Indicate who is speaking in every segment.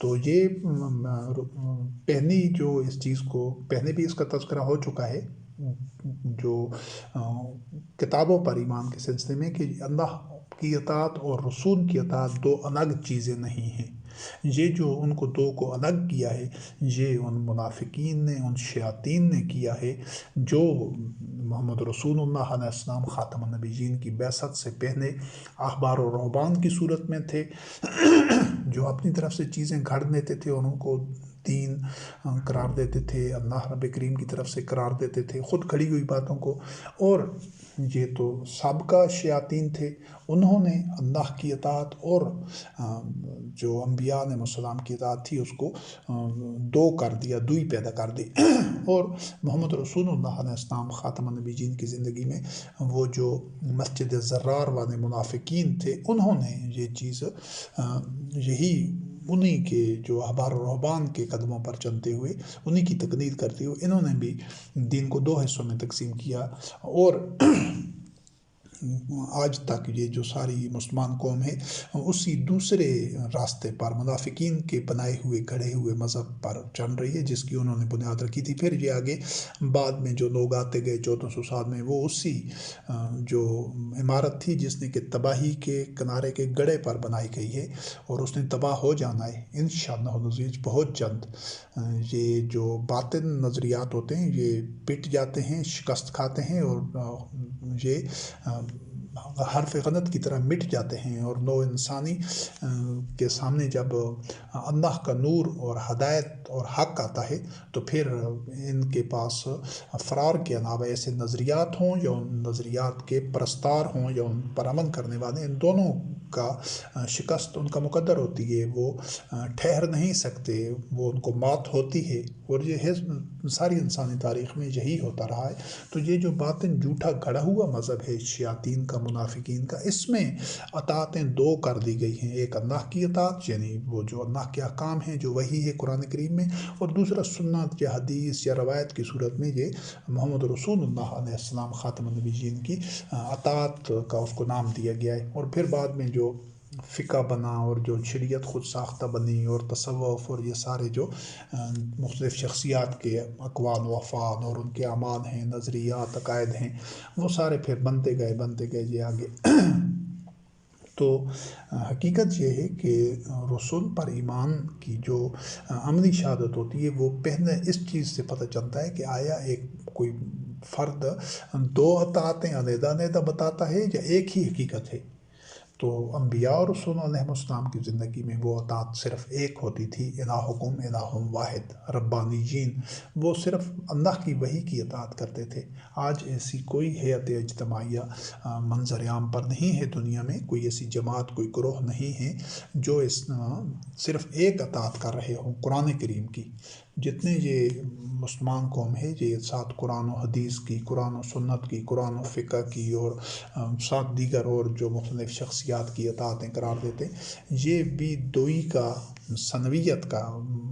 Speaker 1: تو یہ پہلی جو اس چیز کو پہلے بھی اس کا تذکرہ ہو چکا ہے جو کتابوں پر ایمان کے سلسلے میں، کہ اللہ کی اطاعت اور رسول کی اطاعت دو الگ چیزیں نہیں ہیں۔ یہ جو ان کو دو کو الگ کیا ہے، یہ ان منافقین نے، ان شیاطین نے کیا ہے جو محمد رسول اللہ علیہ السلام خاتم النبیین کی بعثت سے پہلے احبار و رہبان کی صورت میں تھے، جو اپنی طرف سے چیزیں گھڑ لیتے تھے اور ان کو دین قرار دیتے تھے، اللہ رب کریم کی طرف سے قرار دیتے تھے خود کھڑی ہوئی باتوں کو۔ اور یہ تو سابقہ شیاطین تھے، انہوں نے اللہ کی اطاعت اور جو انبیاء علیہ السلام کی اطاعت تھی اس کو دو کر دیا، دوئی پیدا کر دی۔ اور محمد رسول اللہ علیہ السلام خاتم النبیین کی زندگی میں وہ جو مسجد زرار والے منافقین تھے، انہوں نے یہ چیز یہی انہی کے جو احبار و رہبان کے قدموں پر چلتے ہوئے، انہی کی تقلید کرتے ہوئے انہوں نے بھی دین کو دو حصوں میں تقسیم کیا۔ اور آج تک یہ جو ساری مسلمان قوم ہے اسی دوسرے راستے پر، منافقین کے بنائے ہوئے گڑھے ہوئے مذہب پر چل رہی ہے، جس کی انہوں نے بنیاد رکھی تھی۔ پھر یہ آگے بعد میں جو لوگ آتے گئے 1400 سال میں، وہ اسی جو عمارت تھی جس نے کہ تباہی کے کنارے کے گڑھے پر بنائی گئی ہے، اور اس نے تباہ ہو جانا ہے انشاءاللہ العزیز بہت جلد۔ یہ جو باطن نظریات ہوتے ہیں یہ پٹ جاتے ہیں، شکست کھاتے ہیں، اور یہ حرف غلط کی طرح مٹ جاتے ہیں، اور نو انسانی کے سامنے جب اللہ کا نور اور ہدایت اور حق آتا ہے تو پھر ان کے پاس فرار کے علاوہ ایسے نظریات ہوں یا ان نظریات کے پرستار ہوں یا ان پر عمل کرنے والے، ان دونوں کا شکست ان کا مقدر ہوتی ہے، وہ ٹھہر نہیں سکتے، وہ ان کو مات ہوتی ہے، اور یہ ہے ساری انسانی تاریخ میں یہی ہوتا رہا ہے۔ تو یہ جو باطن جھوٹا گڑا ہوا مذہب ہے شیاطین کا، منافقین کا، اس میں اطاعتیں دو کر دی گئی ہیں، ایک اللہ کی اطاعت یعنی وہ جو اللہ کے احکام ہیں جو وحی ہے قرآن کریم میں، اور دوسرا سنت یا حدیث یا روایت کی صورت میں یہ محمد رسول اللہ علیہ السلام خاتم النبیین کی اطاعت کا اس کو نام دیا گیا ہے۔ اور پھر بعد میں جو فقہ بنا اور جو شریعت خود ساختہ بنی اور تصوف اور یہ سارے جو مختلف شخصیات کے اقوال و افعال اور ان کے اعمال ہیں، نظریات، عقائد ہیں، وہ سارے پھر بنتے گئے یہ آگے۔ تو حقیقت یہ ہے کہ رسول پر ایمان کی جو عملی شہادت ہوتی ہے وہ پہلے اس چیز سے پتہ چلتا ہے کہ آیا ایک کوئی فرد دو اطاعتیں علیحدہ علیحدہ بتاتا ہے یا ایک ہی حقیقت ہے۔ تو انبیاء اور رسول علیہ السلام کی زندگی میں وہ اطاعت صرف ایک ہوتی تھی، الہکم الہ واحد، ربانیین، وہ صرف اللہ کی وحی کی اطاعت کرتے تھے۔ آج ایسی کوئی ہیئت اجتماعیہ منظر عام پر نہیں ہے دنیا میں، کوئی ایسی جماعت، کوئی گروہ نہیں ہے جو صرف ایک اطاعت کر رہے ہوں قرآن کریم کی۔ جتنے یہ مسلمان قوم ہے یہ ساتھ قرآن و حدیث کی، قرآن و سنت کی، قرآن و فقہ کی، اور ساتھ دیگر اور جو مختلف شخصیات کی اطاعتیں قرار دیتے، یہ بھی دوئی کا ثنویت کا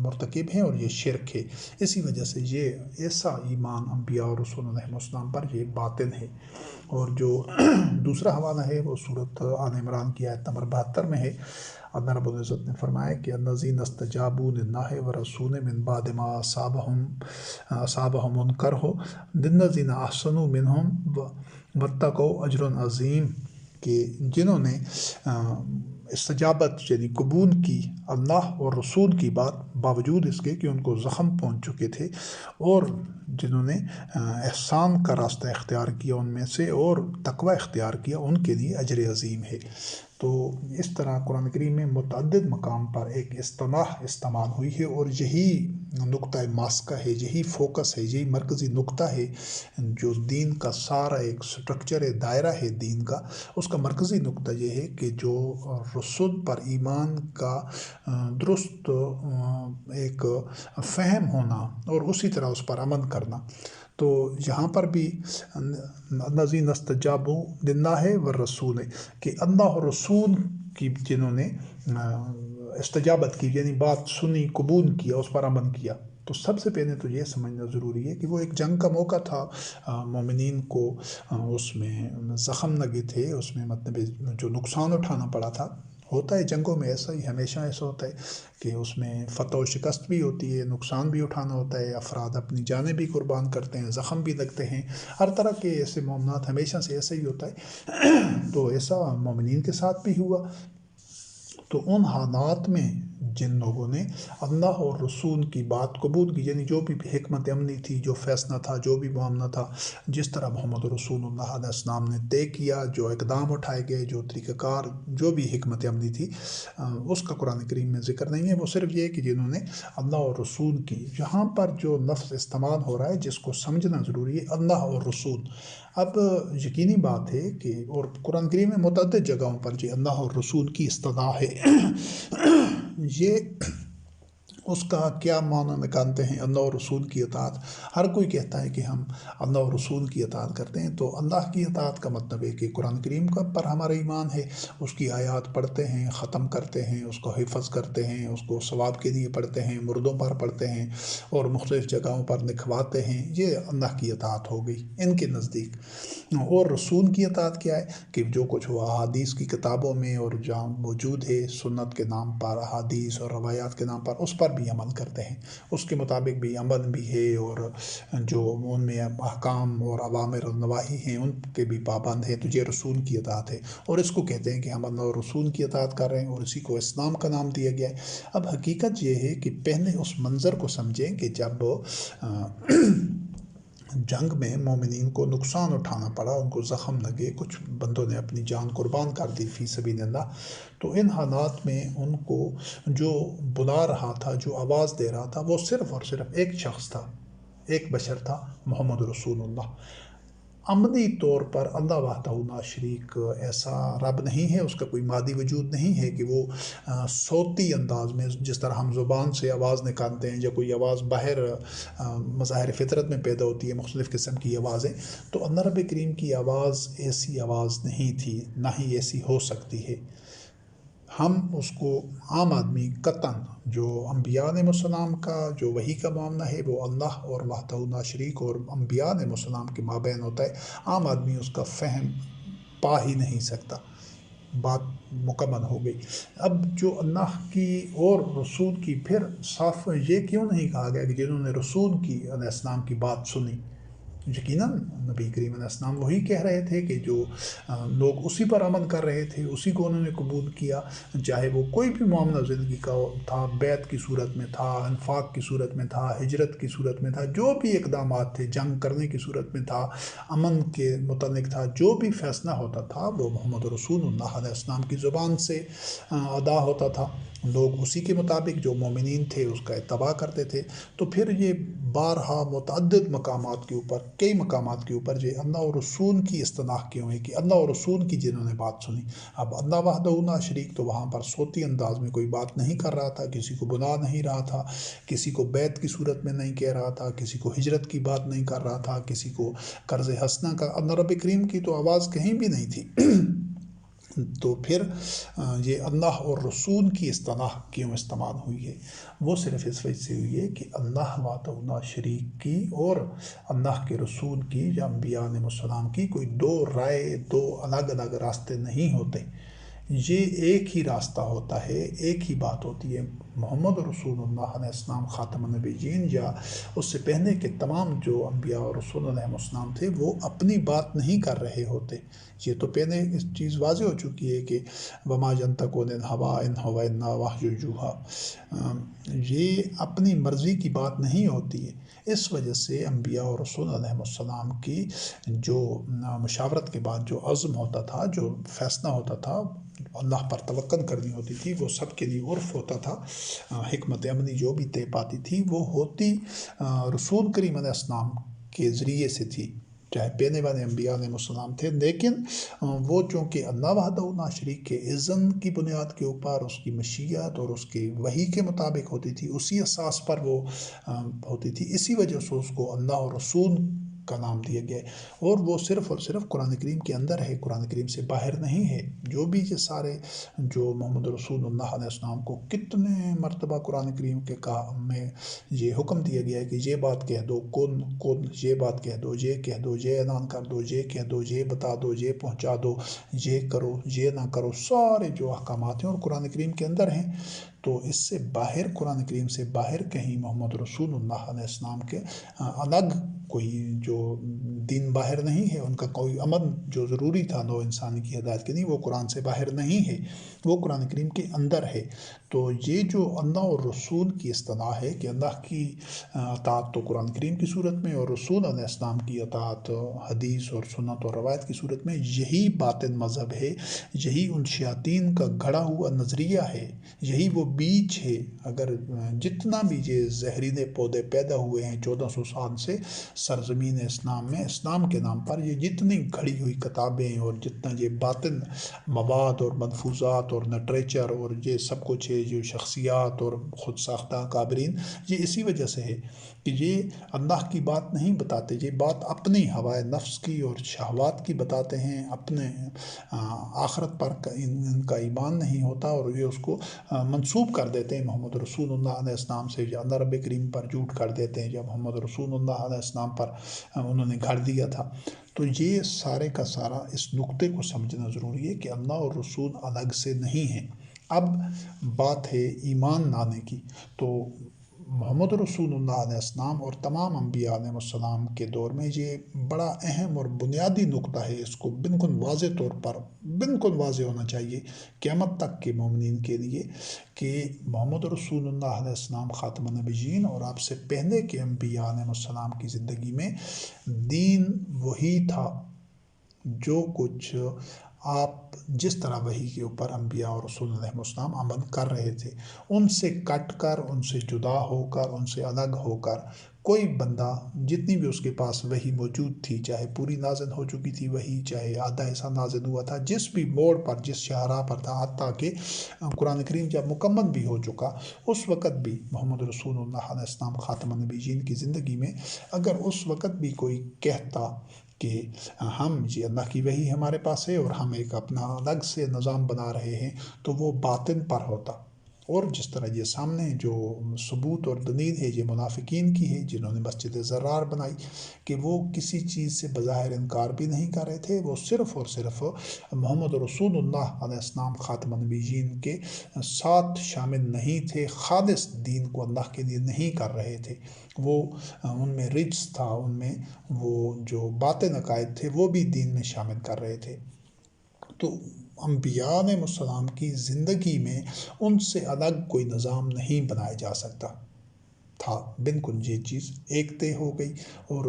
Speaker 1: مرتکب ہیں، اور یہ شرک ہے۔ اسی وجہ سے یہ ایسا ایمان انبیاء اور رسول علیہ السلام پر یہ باطن ہے۔ اور جو دوسرا حوالہ ہے وہ سورۃ آل عمران کی آیت نمبر 72 میں ہے۔ اللہ رب العزت نے فرمایا کہ الذین استجابوا للہ ورسولہ من بعد ما اصابہم الکرہ للذین احسنوا منہم واتقوا اجر عظیم، کہ جنہوں نے استجابت یعنی قبول کی اللہ اور رسول کی بات باوجود اس کے کہ ان کو زخم پہنچ چکے تھے، اور جنہوں نے احسان کا راستہ اختیار کیا ان میں سے اور تقوی اختیار کیا، ان کے لیے اجر عظیم ہے۔ تو اس طرح قرآن کریم میں متعدد مقام پر ایک اصطلاح استعمال ہوئی ہے، اور یہی نقطہ ماسکہ ہے، یہی فوکس ہے، یہی مرکزی نقطہ ہے جو دین کا سارا ایک سٹرکچر ہے، دائرہ ہے دین کا۔ اس کا مرکزی نقطہ یہ ہے کہ جو رسول پر ایمان کا درست ایک فہم ہونا اور اسی طرح اس پر عمل کرنا۔ تو یہاں پر بھی الذین استجابوا للہ والرسول، کہ اللہ اور رسول کی جنہوں نے استجابت کی یعنی بات سنی، قبول کیا، اس پر عمل کیا۔ تو سب سے پہلے تو یہ سمجھنا ضروری ہے کہ وہ ایک جنگ کا موقع تھا، مومنین کو اس میں زخم لگے تھے، اس میں مطلب جو نقصان اٹھانا پڑا تھا، ہوتا ہے جنگوں میں ایسا ہی، ہمیشہ ایسا ہوتا ہے کہ اس میں فتح و شکست بھی ہوتی ہے، نقصان بھی اٹھانا ہوتا ہے، افراد اپنی جانیں بھی قربان کرتے ہیں، زخم بھی لگتے ہیں، ہر طرح کے ایسے معاملات ہمیشہ سے ایسا ہی ہوتا ہے۔ تو ایسا مومنین کے ساتھ بھی ہوا۔ تو ان حالات میں جن لوگوں نے اللہ اور رسول کی بات قبول کی، یعنی جو بھی حکمت عملی تھی، جو فیصلہ تھا، جو بھی معاملہ تھا، جس طرح محمد رسول اللہ علیہ السلام نے طے کیا، جو اقدام اٹھائے گئے، جو طریقہ کار، جو بھی حکمت عملی تھی، اس کا قرآن کریم میں ذکر نہیں ہے۔ وہ صرف یہ کہ جنہوں نے اللہ اور رسول کی، یہاں پر جو لفظ استعمال ہو رہا ہے جس کو سمجھنا ضروری ہے، اللہ اور رسول۔ اب یقینی بات ہے کہ اور قرآن کریم میں متعدد جگہوں پر جو اللہ اور رسول کی اصطلاح ہے، یہ اس کا کیا معنی نکالتے ہیں اللہ اور رسول کی اطاعت۔ ہر کوئی کہتا ہے کہ ہم اللہ اور رسول کی اطاعت کرتے ہیں، تو اللہ کی اطاعت کا مطلب ہے کہ قرآن کریم کا پر ہمارا ایمان ہے، اس کی آیات پڑھتے ہیں، ختم کرتے ہیں، اس کو حفظ کرتے ہیں، اس کو ثواب کے لیے پڑھتے ہیں، مردوں پر پڑھتے ہیں اور مختلف جگہوں پر لکھواتے ہیں، یہ اللہ کی اطاعت ہو گئی ان کے نزدیک۔ اور رسول کی اطاعت کیا ہے کہ جو کچھ وہ احادیث کی کتابوں میں اور جہاں موجود ہے، سنت کے نام پر، احادیث اور روایات کے نام پر، اس پر بھی عمل کرتے ہیں، اس کے مطابق بھی عمل بھی ہے، اور جو ان میں احکام اور اوامر اور نواہی ہیں ان کے بھی پابند ہیں، تو یہ رسول کی اطاعت ہے۔ اور اس کو کہتے ہیں کہ ہم اللہ اور رسول کی اطاعت کر رہے ہیں، اور اسی کو اسلام کا نام دیا گیا ہے۔ اب حقیقت یہ ہے کہ پہلے اس منظر کو سمجھیں کہ جب جنگ میں مومنین کو نقصان اٹھانا پڑا، ان کو زخم لگے، کچھ بندوں نے اپنی جان قربان کر دی فی سبیل اللہ، تو ان حالات میں ان کو جو بلا رہا تھا، جو آواز دے رہا تھا، وہ صرف اور صرف ایک شخص تھا، ایک بشر تھا، محمد رسول اللہ۔ عملی طور پر اللہ وحدہ لا شریک ایسا رب نہیں ہے، اس کا کوئی مادی وجود نہیں ہے کہ وہ صوتی انداز میں، جس طرح ہم زبان سے آواز نکالتے ہیں یا کوئی آواز باہر مظاہر فطرت میں پیدا ہوتی ہے، مختلف قسم کی آوازیں، تو اللہ رب کریم کی آواز ایسی آواز نہیں تھی، نہ ہی ایسی ہو سکتی ہے۔ ہم اس کو عام آدمی قطعاً جو انبیاء علیہ السلام کا جو وحی کا معاملہ ہے وہ اللہ اور وحدہ لا شریک اور انبیاء علیہ السلام کے مابین ہوتا ہے، عام آدمی اس کا فہم پا ہی نہیں سکتا۔ بات مکمل ہو گئی۔ اب جو اللہ کی اور رسول کی، پھر صاف یہ کیوں نہیں کہا گیا کہ جنہوں نے رسول کی علیہ السلام کی بات سنی؟ یقیناً نبی کریم علیہ السلام وہی کہہ رہے تھے کہ جو لوگ اسی پر عمل کر رہے تھے، اسی کو انہوں نے قبول کیا، چاہے وہ کوئی بھی معاملہ زندگی کا تھا، بیعت کی صورت میں تھا، انفاق کی صورت میں تھا، ہجرت کی صورت میں تھا، جو بھی اقدامات تھے، جنگ کرنے کی صورت میں تھا، امن کے متعلق تھا، جو بھی فیصلہ ہوتا تھا وہ محمد رسول اللہ علیہ السلام کی زبان سے ادا ہوتا تھا، لوگ اسی کے مطابق جو مومنین تھے اس کا اتباع کرتے تھے۔ تو پھر یہ بارہا متعدد مقامات کے اوپر، کئی مقامات کے اوپر جو اللہ اور رسول کی اصطلاح کیوں ہے کہ اللہ اور رسول کی جنہوں نے بات سنی۔ اب اللہ وحدہ لا شریک تو وہاں پر صوتی انداز میں کوئی بات نہیں کر رہا تھا، کسی کو بلا نہیں رہا تھا، کسی کو بیعت کی صورت میں نہیں کہہ رہا تھا، کسی کو ہجرت کی بات نہیں کر رہا تھا، کسی کو قرض حسنہ کا، اللہ رب کریم کی تو آواز کہیں بھی نہیں تھی۔ تو پھر یہ اللہ اور رسول کی اصطلاح کیوں استعمال ہوئی ہے؟ وہ صرف اس وجہ سے ہوئی ہے کہ اللہ وحدہ لا شریک کی اور اللہ کے رسول کی یا انبیاء علیہ السلام کی کوئی دو رائے، دو الگ الگ راستے نہیں ہوتے، یہ ایک ہی راستہ ہوتا ہے، ایک ہی بات ہوتی ہے۔ محمد رسول اللہ علیہ السلام خاتم النبیین یا اس سے پہلے کے تمام جو انبیاء اور رسول علیہ السلام تھے وہ اپنی بات نہیں کر رہے ہوتے، یہ تو پہلے اس چیز واضح ہو چکی ہے کہ وما ينطق عن الهوى ان هو الا وحی یوحی، یہ اپنی مرضی کی بات نہیں ہوتی ہے۔ اس وجہ سے انبیاء اور رسول علیہ السلام کی جو مشاورت کے بعد جو عزم ہوتا تھا، جو فیصلہ ہوتا تھا، اللہ پر توکل کرنی ہوتی تھی، وہ سب کے لیے عرف ہوتا تھا، حکمت عملی جو بھی طے پاتی تھی وہ ہوتی رسول کریم علیہ السلام کے ذریعے سے تھی، چاہے پہلے والے انبیاء علیہ السلام تھے، لیکن وہ چونکہ اللہ وحدہ لا شریک کے اذن کی بنیاد کے اوپر، اس کی مشیت اور اس کی وحی کے مطابق ہوتی تھی، اسی اساس پر وہ ہوتی تھی، اسی وجہ سے اس کو اللہ اور رسول کا نام دیا گیا ہے، اور وہ صرف اور صرف قرآن کریم کے اندر ہے، قرآن کریم سے باہر نہیں ہے۔ جو بھی یہ سارے جو محمد رسول اللہ علیہ السلام کو کتنے مرتبہ قرآن کریم کے میں یہ حکم دیا گیا ہے کہ یہ بات کہہ دو، کن کن، یہ بات کہہ دو، یہ کہہ دو، یہ اعلان کر دو، یہ کہہ دو، یہ بتا دو، یہ پہنچا دو، یہ کرو، یہ نہ کرو، سارے جو احکامات ہیں اور قرآن کریم کے اندر ہیں۔ تو اس سے باہر، قرآن کریم سے باہر کہیں محمد رسول اللہ علیہ السلام کے الگ کوئی جو دین باہر نہیں ہے، ان کا کوئی عمل جو ضروری تھا نو انسانی کی ہدایت کے لیے، وہ قرآن سے باہر نہیں ہے، وہ قرآن کریم کے اندر ہے۔ تو یہ جو اللہ اور رسول کی اصطلاح ہے کہ اللہ کی اطاعت تو قرآن کریم کی صورت میں، اور رسول علیہ السلام کی اطاعت حدیث اور سنت اور روایت کی صورت میں، یہی باطن مذہب ہے، یہی ان شیاطین کا گھڑا ہوا نظریہ ہے، یہی وہ بیج ہے۔ اگر جتنا بھی یہ زہریلے پودے پیدا ہوئے ہیں 1400 سال سے سرزمین اسلام میں، اسلام کے نام پر، یہ جتنی گھڑی ہوئی کتابیں اور جتنا یہ باطن مواد اور ملفوظات اور لٹریچر اور یہ سب کچھ ہے، جو شخصیات اور خود ساختہ کابرین، یہ اسی وجہ سے ہے کہ یہ اللہ کی بات نہیں بتاتے، یہ بات اپنی ہوائے نفس کی اور شہوات کی بتاتے ہیں، اپنے آخرت پر ان کا ایمان نہیں ہوتا، اور یہ اس کو منسوب کر دیتے ہیں محمد رسول اللہ علیہ السلام سے، یا اللہ رب کریم پر جھوٹ کر دیتے ہیں، یا محمد رسول اللہ علیہ السلام پر انہوں نے گھڑ دیا تھا۔ تو یہ سارے کا سارا اس نقطے کو سمجھنا ضروری ہے کہ اللہ اور رسول الگ سے نہیں ہیں۔ اب بات ہے ایمان لانے کی، تو محمد رسول اللہ علیہ السلام اور تمام انبیاء علیہ السلام کے دور میں یہ بڑا اہم اور بنیادی نقطہ ہے، اس کو بالکل واضح طور پر بالکل واضح ہونا چاہیے قیامت تک کے مومنین کے لیے کہ محمد رسول اللہ علیہ السلام خاتم النبیین اور آپ سے پہلے کے انبیاء علیہ السلام کی زندگی میں دین وہی تھا جو کچھ آپ جس طرح وحی کے اوپر انبیاء اور رسول علیہ السلام عمل کر رہے تھے، ان سے کٹ کر، ان سے جدا ہو کر، ان سے الگ ہو کر کوئی بندہ جتنی بھی اس کے پاس وحی موجود تھی، چاہے پوری نازل ہو چکی تھی وحی، چاہے آدھا حصہ نازل ہوا تھا، جس بھی موڑ پر، جس شاہراہ پر تھا، حتیٰ کہ قرآن کریم جب مکمل بھی ہو چکا، اس وقت بھی محمد رسول اللہ علیہ السلام خاتم النبیین کی زندگی میں اگر اس وقت بھی کوئی کہتا کہ ہم یہ اللہ کی وحی ہمارے پاس ہے اور ہم ایک اپنا الگ سے نظام بنا رہے ہیں، تو وہ باطن پر ہوتا۔ اور جس طرح یہ سامنے جو ثبوت اور دلیل ہے یہ منافقین کی ہے، جنہوں نے مسجد زرار بنائی، کہ وہ کسی چیز سے بظاہر انکار بھی نہیں کر رہے تھے، وہ صرف اور صرف محمد رسول اللہ علیہ السلام خاتم النبیین کے ساتھ شامل نہیں تھے، خالص دین کو اللہ کے لیے نہیں کر رہے تھے، وہ ان میں رجس تھا، ان میں وہ جو باطن عقائد تھے وہ بھی دین میں شامل کر رہے تھے۔ تو انبیاء علیہ السلام کی زندگی میں ان سے الگ کوئی نظام نہیں بنایا جا سکتا تھا، بالکل یہ چیز ایک طے ہو گئی، اور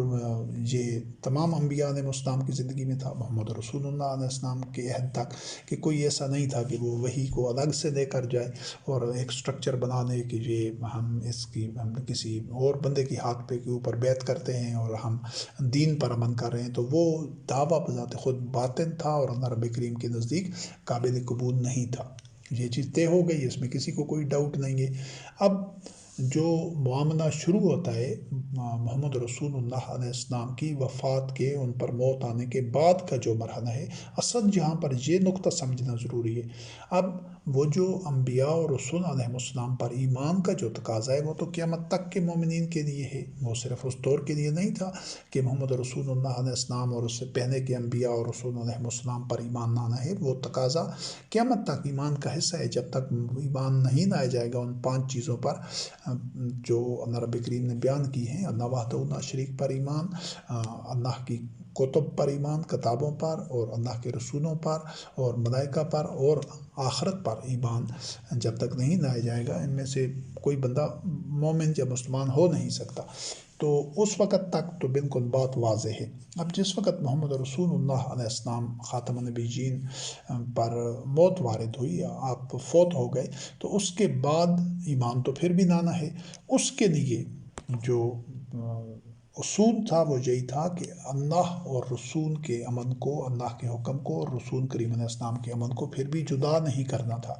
Speaker 1: یہ تمام انبیاء علیہ السلام کی زندگی میں تھا، محمد رسول اللہ علیہ السلام کے عہد تک، کہ کوئی ایسا نہیں تھا کہ وہ وحی کو الگ سے لے کر جائے اور ایک سٹرکچر بنا دے کہ یہ ہم کسی اور بندے کی ہاتھ پہ کے اوپر بیعت کرتے ہیں اور ہم دین پر عمل کر رہے ہیں، تو وہ دعویٰ بذات خود باطن تھا اور اللہ رب کریم کے نزدیک قابل قبول نہیں تھا۔ یہ چیز طے ہو گئی، اس میں کسی کو کوئی ڈاؤٹ نہیں ہے۔ اب جو معاملہ شروع ہوتا ہے محمد رسول اللہ علیہ السلام کی وفات کے، ان پر موت آنے کے بعد کا جو مرحلہ ہے، اصل جہاں پر یہ نقطہ سمجھنا ضروری ہے۔ اب وہ جو انبیاء اور رسول علیہ السلام پر ایمان کا جو تقاضا ہے وہ تو قیامت تک کے مومنین کے لیے ہے، وہ صرف اس دور کے لیے نہیں تھا کہ محمد رسول اللہ علیہ السلام اور اس سے پہلے کے انبیاء اور رسول علیہ السلام پر ایمان لانا ہے، وہ تقاضا قیامت تک ایمان کا حصہ ہے۔ جب تک ایمان نہیں لایا جائے گا ان 5 چیزوں پر جو اللہ رب کریم نے بیان کی ہیں، اللہ وحدہ لا شریک پر ایمان، اللہ کی کتب پر ایمان، کتابوں پر، اور اللہ کے رسولوں پر اور ملائکہ پر اور آخرت پر ایمان، جب تک نہیں لایا جائے گا ان میں سے کوئی بندہ مومن یا مسلمان ہو نہیں سکتا۔ تو اس وقت تک تو بالکل بات واضح ہے۔ اب جس وقت محمد رسول اللہ علیہ السلام خاتم النبیین پر موت وارد ہوئی، آپ فوت ہو گئے، تو اس کے بعد ایمان تو پھر بھی لانا ہے۔ اس کے لیے جو اصول تھا وہ یہی تھا کہ اللہ اور رسول کے عمل کو، اللہ کے حکم کو اور رسول کریم علیہ السلام کے عمل کو پھر بھی جدا نہیں کرنا تھا۔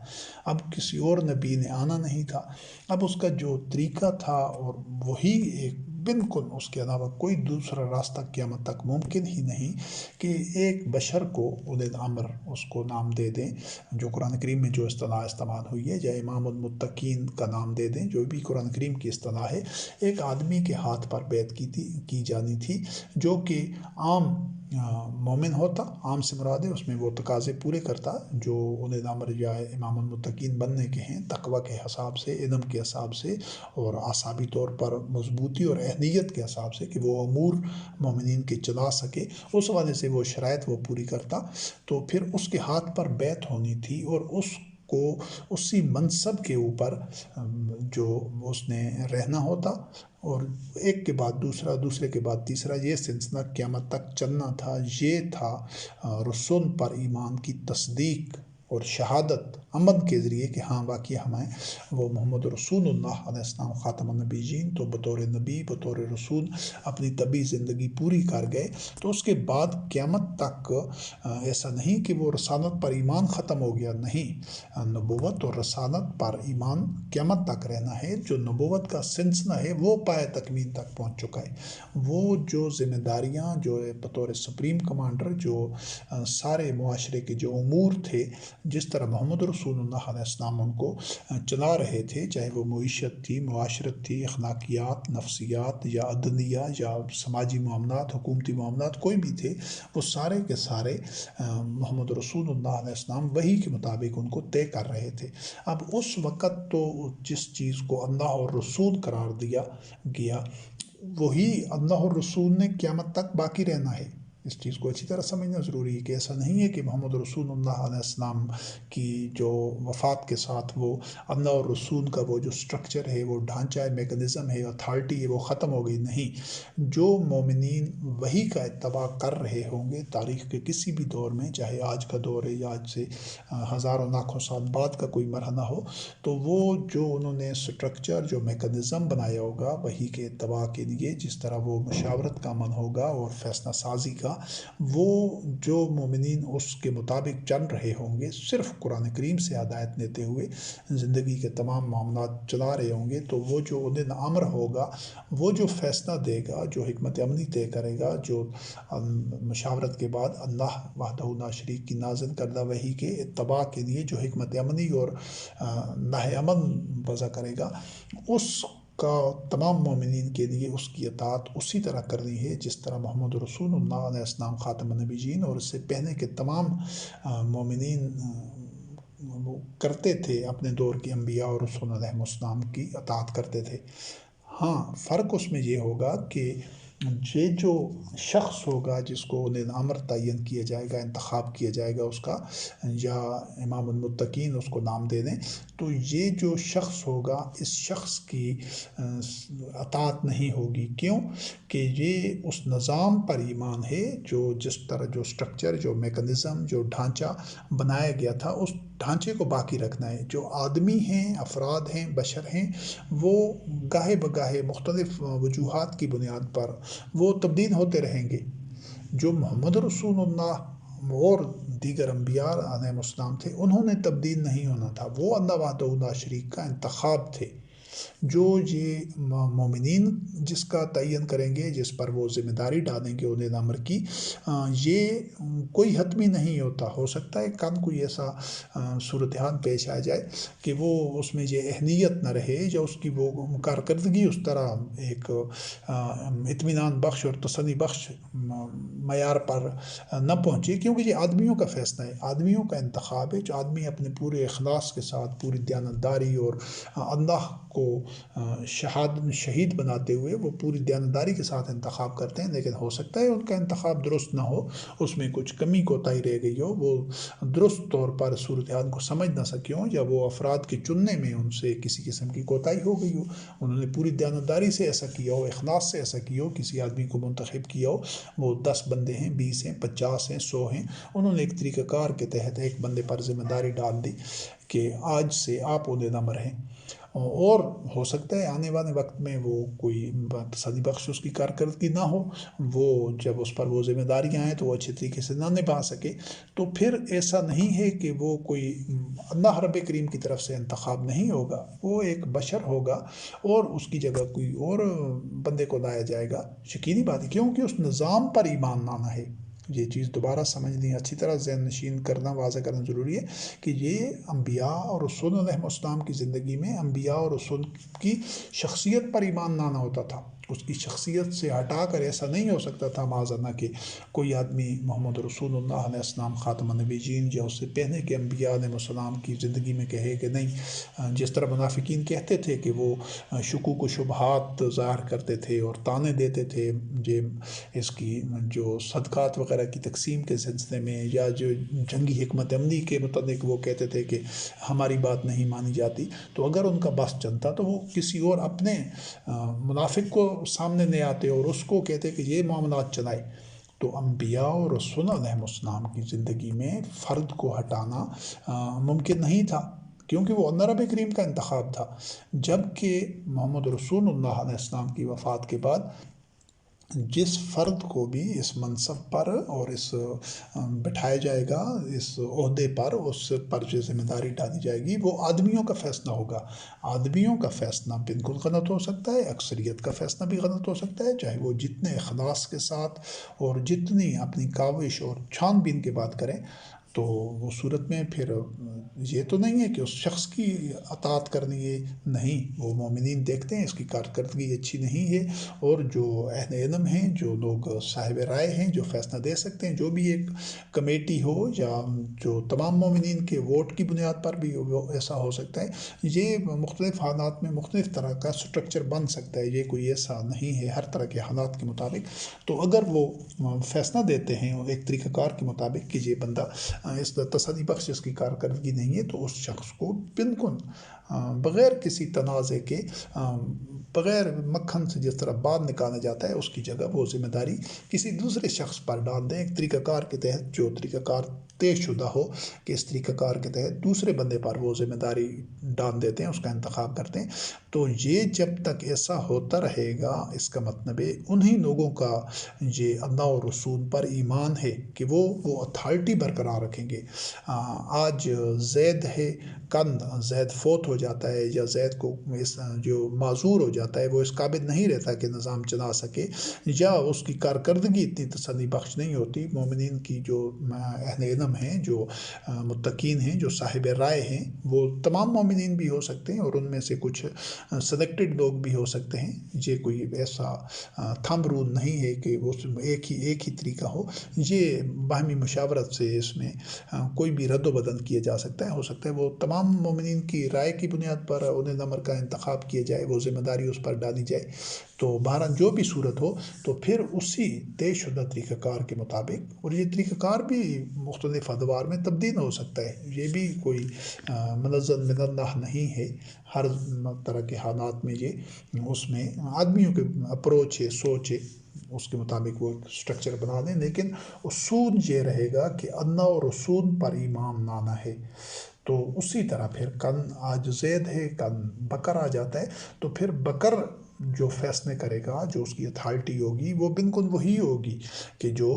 Speaker 1: اب کسی اور نبی نے آنا نہیں تھا، اب اس کا جو طریقہ تھا اور وہی ایک بالکل اس کے علاوہ کوئی دوسرا راستہ قیامت تک ممکن ہی نہیں کہ ایک بشر کو اولي الامر اس کو نام دے دیں، جو قرآن کریم میں جو اصطلاح استعمال ہوئی ہے، یا امام المتقین کا نام دے دیں، جو بھی قرآن کریم کی اصطلاح ہے، ایک آدمی کے ہاتھ پر بیعت کی جانی تھی، جو کہ عام مومن ہوتا، عام سے مراد ہے اس میں وہ تقاضے پورے کرتا جو اولي الامر یا امام المتقین بننے کے ہیں، تقوی کے حساب سے، علم کے حساب سے، اور اعصابی طور پر مضبوطی اور اہلیت کے حساب سے کہ وہ امور مومنین کے چلا سکے، اس وجہ سے وہ شرائط وہ پوری کرتا، تو پھر اس کے ہاتھ پر بیعت ہونی تھی، اور اس کو اسی منصب کے اوپر جو اس نے رہنا ہوتا، اور ایک کے بعد دوسرا، دوسرے کے بعد تیسرا، یہ سلسلہ قیامت تک چلنا تھا۔ یہ تھا رسول پر ایمان کی تصدیق اور شہادت عمل کے ذریعے کہ ہاں واقعی ہمیں وہ محمد رسول اللہ علیہ السلام خاتم النبیین تو بطور نبی، بطور رسول اپنی طبی زندگی پوری کر گئے، تو اس کے بعد قیامت تک ایسا نہیں کہ وہ رسالت پر ایمان ختم ہو گیا، نہیں، نبوت اور رسالت پر ایمان قیامت تک رہنا ہے۔ جو نبوت کا سلسلہ ہے وہ پائے تکمیل تک پہنچ چکا ہے، وہ جو ذمہ داریاں جو بطور سپریم کمانڈر جو سارے معاشرے کے جو امور تھے، جس طرح محمد رسول اللہ علیہ السلام ان کو چلا رہے تھے، چاہے وہ معیشت تھی، معاشرت تھی، اخلاقیات، نفسیات یا عدلیہ یا سماجی معاملات، حکومتی معاملات، کوئی بھی تھے، وہ سارے کے سارے محمد رسول اللہ علیہ السلام وحی کے مطابق ان کو طے کر رہے تھے۔ اب اس وقت تو جس چیز کو اللہ اور رسول قرار دیا گیا، وہی اللہ اور رسول نے قیامت تک باقی رہنا ہے۔ اس چیز کو اچھی طرح سمجھنا ضروری ہے کہ ایسا نہیں ہے کہ محمد رسول اللہ علیہ السلام کی جو وفات کے ساتھ وہ اللہ اور رسول کا وہ جو سٹرکچر ہے، وہ ڈھانچہ ہے، میکنزم ہے، اتھارٹی ہے، وہ ختم ہو گئی، نہیں۔ جو مومنین وحی کا اتباع کر رہے ہوں گے تاریخ کے کسی بھی دور میں، چاہے آج کا دور ہے یا آج سے ہزاروں لاکھوں سال بعد کا کوئی مرحلہ ہو، تو وہ جو انہوں نے سٹرکچر، جو میکنزم بنایا ہوگا وحی کے اتباع کے لیے، جس طرح وہ مشاورت کا عمل ہوگا اور فیصلہ سازی کا، وہ جو مومنین اس کے مطابق چل رہے ہوں گے، صرف قرآن کریم سے ہدایت لیتے ہوئے زندگی کے تمام معاملات چلا رہے ہوں گے، تو وہ جو اولي الامر ہوگا، وہ جو فیصلہ دے گا، جو حکمت عملی طے کرے گا، جو مشاورت کے بعد اللہ وحدہ لا شریک کی نازل کردہ وحی کے اتباع کے لیے جو حکمت عملی اور نہی عمل وضع کرے گا، اس کا تمام مومنین کے لیے اس کی اطاعت اسی طرح کرنی ہے جس طرح محمد رسول اللہ علیہ السلام خاتم النبیین اور اس سے پہلے کے تمام مومنین وہ کرتے تھے، اپنے دور کے انبیاء اور رسول علیہ السلام کی اطاعت کرتے تھے۔ ہاں، فرق اس میں یہ ہوگا کہ یہ جو شخص ہوگا جس کو اولي الامر تعین کیا جائے گا، انتخاب کیا جائے گا اس کا، یا امام المتقین اس کو نام دے دیں، تو یہ جو شخص ہوگا اس شخص کی اطاعت نہیں ہوگی۔ کیوں؟ کہ یہ اس نظام پر ایمان ہے جو جس طرح جو سٹرکچر، جو میکنزم، جو ڈھانچہ بنایا گیا تھا، اس ڈھانچے کو باقی رکھنا ہے۔ جو آدمی ہیں، افراد ہیں، بشر ہیں، وہ گاہے بگاہے مختلف وجوہات کی بنیاد پر وہ تبدیل ہوتے رہیں گے۔ جو محمد رسول اللہ اور دیگر انبیاء علیہ السلام تھے، انہوں نے تبدیل نہیں ہونا تھا، وہ اللہ وحدہ لا شریک کا انتخاب تھے۔ جو یہ مومنین جس کا تعین کریں گے، جس پر وہ ذمہ داری ڈالیں گے اولي الامر کی، یہ کوئی حتمی نہیں ہوتا۔ ہو سکتا ہے کل کوئی ایسا صورتحال پیش آ جائے کہ وہ اس میں یہ اہلیت نہ رہے یا اس کی وہ کارکردگی اس طرح ایک اطمینان بخش اور تسلی بخش معیار پر نہ پہنچے، کیونکہ یہ آدمیوں کا فیصلہ ہے، آدمیوں کا انتخاب ہے۔ جو آدمی اپنے پورے اخلاص کے ساتھ، پوری دیانتداری اور اللہ کو شہید بناتے ہوئے وہ پوری دیانتداری کے ساتھ انتخاب کرتے ہیں، لیکن ہو سکتا ہے ان کا انتخاب درست نہ ہو، اس میں کچھ کمی کوتاہی رہ گئی ہو، وہ درست طور پر صورتحال کو سمجھ نہ سکے ہوں، یا وہ افراد کے چننے میں ان سے کسی قسم کی کوتاہی ہو گئی ہو، انہوں نے پوری دیانتداری سے ایسا کیا ہو، اخلاص سے ایسا کیا ہو، کسی آدمی کو منتخب کیا ہو، وہ 10 بندے ہیں، 20 ہیں، 50 ہیں، 100 ہیں، انہوں نے ایک طریقہ کار کے تحت ایک بندے پر ذمہ داری ڈال دی کہ آج سے آپ اولي الامر ہیں۔ اور ہو سکتا ہے آنے والے وقت میں وہ کوئی تسلی بخش اس کی کارکردگی نہ ہو، وہ جب اس پر وہ ذمہ داریاں آئیں تو وہ اچھے طریقے سے نہ نبھا سکے، تو پھر ایسا نہیں ہے کہ وہ کوئی اللہ رب کریم کی طرف سے انتخاب نہیں ہوگا، وہ ایک بشر ہوگا اور اس کی جگہ کوئی اور بندے کو لایا جائے گا۔ یقینی بات ہے، کیونکہ اس نظام پر ایمان لانا ہے۔ یہ چیز دوبارہ سمجھنی، اچھی طرح ذہن نشین کرنا، واضح کرنا ضروری ہے کہ یہ انبیاء اور رسول علیہ السلام کی زندگی میں انبیاء اور رسول کی شخصیت پر ایمان لانا ہوتا تھا۔ اس کی شخصیت سے ہٹا کر ایسا نہیں ہو سکتا تھا معاذ اللہ کہ کوئی آدمی محمد رسول اللہ علیہ السلام خاتم النبیین یا اس سے پہلے کے انبیاء علیہ السلام کی زندگی میں کہے کہ نہیں، جس طرح منافقین کہتے تھے کہ وہ شکوک و شبہات ظاہر کرتے تھے اور تانے دیتے تھے، اس کی جو صدقات وغیرہ کی تقسیم کے سلسلے میں، یا جو جنگی حکمت عملی کے متعلق وہ کہتے تھے کہ ہماری بات نہیں مانی جاتی، تو اگر ان کا بس چلتا تو وہ کسی اور اپنے منافق کو سامنے لے آتے اور اس کو کہتے کہ یہ معاملات چلائے۔ تو انبیاء اور رسول علیہ السلام کی زندگی میں فرد کو ہٹانا ممکن نہیں تھا، کیونکہ وہ اللہ رب کریم کا انتخاب تھا۔ جبکہ محمد رسول اللہ علیہ السلام کی وفات کے بعد جس فرد کو بھی اس منصب پر اور اس بٹھایا جائے گا، اس عہدے پر، اس پر جو ذمہ داری ڈالی جائے گی، وہ آدمیوں کا فیصلہ ہوگا۔ آدمیوں کا فیصلہ بالکل غلط ہو سکتا ہے، اکثریت کا فیصلہ بھی غلط ہو سکتا ہے، چاہے وہ جتنے اخلاص کے ساتھ اور جتنی اپنی کاوش اور چھان بین کے بات کریں، تو وہ صورت میں پھر یہ تو نہیں ہے کہ اس شخص کی اطاعت کرنی ہے، نہیں، وہ مومنین دیکھتے ہیں اس کی کارکردگی اچھی نہیں ہے، اور جو اہل علم ہیں، جو لوگ صاحب رائے ہیں، جو فیصلہ دے سکتے ہیں، جو بھی ایک کمیٹی ہو یا جو تمام مومنین کے ووٹ کی بنیاد پر بھی ایسا ہو سکتا ہے، یہ مختلف حالات میں مختلف طرح کا سٹرکچر بن سکتا ہے، یہ کوئی ایسا نہیں ہے ہر طرح کے حالات کے مطابق۔ تو اگر وہ فیصلہ دیتے ہیں ایک طریقہ کار کے مطابق کہ یہ بندہ اس تسلی بخش اس کی کارکردگی نہیں ہے، تو اس شخص کو بالکل بغیر کسی تنازع کے، بغیر مکھن سے جس طرح بعد نکالا جاتا ہے، اس کی جگہ وہ ذمہ داری کسی دوسرے شخص پر ڈال دیں، ایک طریقہ کار کے تحت، جو طریقہ کار طے شدہ ہو کہ اس طریقہ کار کے تحت دوسرے بندے پر وہ ذمہ داری ڈال دیتے ہیں، اس کا انتخاب کرتے ہیں۔ تو یہ جب تک ایسا ہوتا رہے گا، اس کا مطلب ہے انہی لوگوں کا یہ اللہ اور رسول پر ایمان ہے کہ وہ اتھارٹی برقرار رکھیں گے۔ آج زید ہے، کل زید فوت ہو جاتا ہے، یا زید کو جو معذور ہو جاتا ہے، وہ اس قابل نہیں رہتا کہ نظام چلا سکے، یا اس کی کارکردگی اتنی تسلی بخش نہیں ہوتی، مومنین کی جو اہل علم ہیں، جو متقین ہیں، جو صاحب رائے ہیں، وہ تمام مومنین بھی ہو سکتے ہیں، اور ان میں سے کچھ سلیکٹڈ لوگ بھی ہو سکتے ہیں۔ یہ کوئی ایسا تھمب رول نہیں ہے کہ وہ ایک ہی طریقہ ہو، یہ باہمی مشاورت سے اس میں کوئی بھی رد و بدل کیا جا سکتا ہے۔ ہو سکتا ہے وہ تمام مومنین کی رائے کی بنیاد پر انہیں نمبر کا انتخاب کیا جائے، وہ ذمہ داری اس پر ڈالی جائے۔ تو بہرحال جو بھی صورت ہو، تو پھر اسی طے شدہ طریقہ کار کے مطابق، اور یہ طریقہ کار بھی مختلف ادوار میں تبدیل ہو سکتا ہے، یہ بھی کوئی منزل من اللہ نہیں ہے، ہر طرح کے حالات میں یہ اس میں آدمیوں کے اپروچ ہے، سوچ ہے، اس کے مطابق وہ سٹرکچر بنا دیں، لیکن اصول یہ رہے گا کہ اللہ اور رسول پر ایمان لانا ہے۔ تو اسی طرح پھر کل آج زید ہے، کل بکر آ جاتا ہے، تو پھر بکر جو فیصلے کرے گا، جو اس کی اتھارٹی ہوگی، وہ بالکل وہی ہوگی کہ جو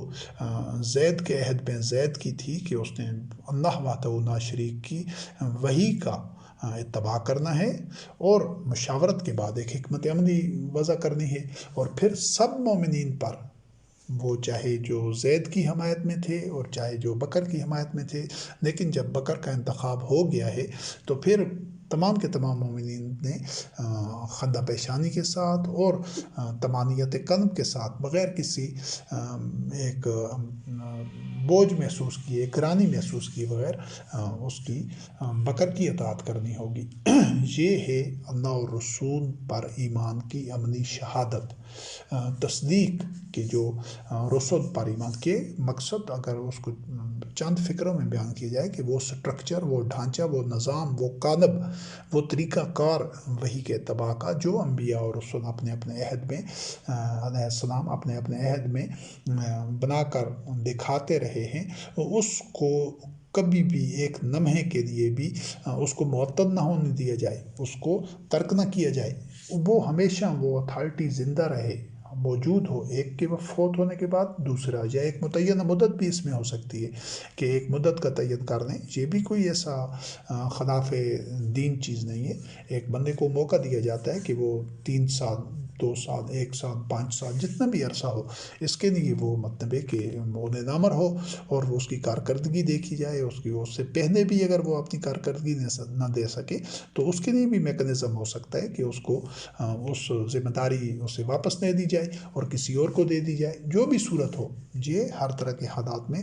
Speaker 1: زید کے عہد میں زید کی تھی، کہ اس نے اللہ وحدہ لا شریک کی وحی کا اتباع کرنا ہے، اور مشاورت کے بعد ایک حکمت عملی وضع کرنی ہے، اور پھر سب مومنین پر، وہ چاہے جو زید کی حمایت میں تھے اور چاہے جو بکر کی حمایت میں تھے، لیکن جب بکر کا انتخاب ہو گیا ہے، تو پھر تمام کے تمام مومنین نے خندہ پیشانی کے ساتھ اور طمانینت قلب کے ساتھ، بغیر کسی ایک بوجھ محسوس کیے، ایک گرانی محسوس کیے بغیر اس کی بکر کی اطاعت کرنی ہوگی۔ یہ ہے اللہ اور رسول پر ایمان کی عملی شہادت، تصدیق کہ جو رسول پر ایمان کے مقصد، اگر اس کو چند فکروں میں بیان کیا جائے، کہ وہ سٹرکچر، وہ ڈھانچہ، وہ نظام، وہ قالب، وہ طریقہ کار وحی کے اتباع کا، جو انبیاء اور رسول اپنے اپنے عہد میں علیہ السلام اپنے عہد میں بنا کر دکھاتے رہے ہیں، اس کو کبھی بھی ایک لمحے کے لیے بھی اس کو معطل نہ ہونے دیا جائے، اس کو ترک نہ کیا جائے، وہ ہمیشہ وہ اتھارٹی زندہ رہے، موجود ہو۔ ایک کے فوت ہونے کے بعد دوسرا، یا ایک متعینہ مدت بھی اس میں ہو سکتی ہے کہ ایک مدت کا تعین کر دیں، یہ بھی کوئی ایسا خلاف دین چیز نہیں ہے۔ ایک بندے کو موقع دیا جاتا ہے کہ وہ 3 سال، 2 سال، 1 سال، 5 سال، جتنا بھی عرصہ ہو، اس کے لیے وہ مطلب ہے کہ عہدے نامر ہو اور وہ اس کی کارکردگی دیکھی جائے، اس سے پہلے بھی اگر وہ اپنی کارکردگی نہ دے سکے تو اس کے لیے بھی میکنزم ہو سکتا ہے کہ اس کو اس ذمہ داری اسے واپس دے دی جائے اور کسی اور کو دے دی جائے۔ جو بھی صورت ہو، یہ ہر طرح کے حالات میں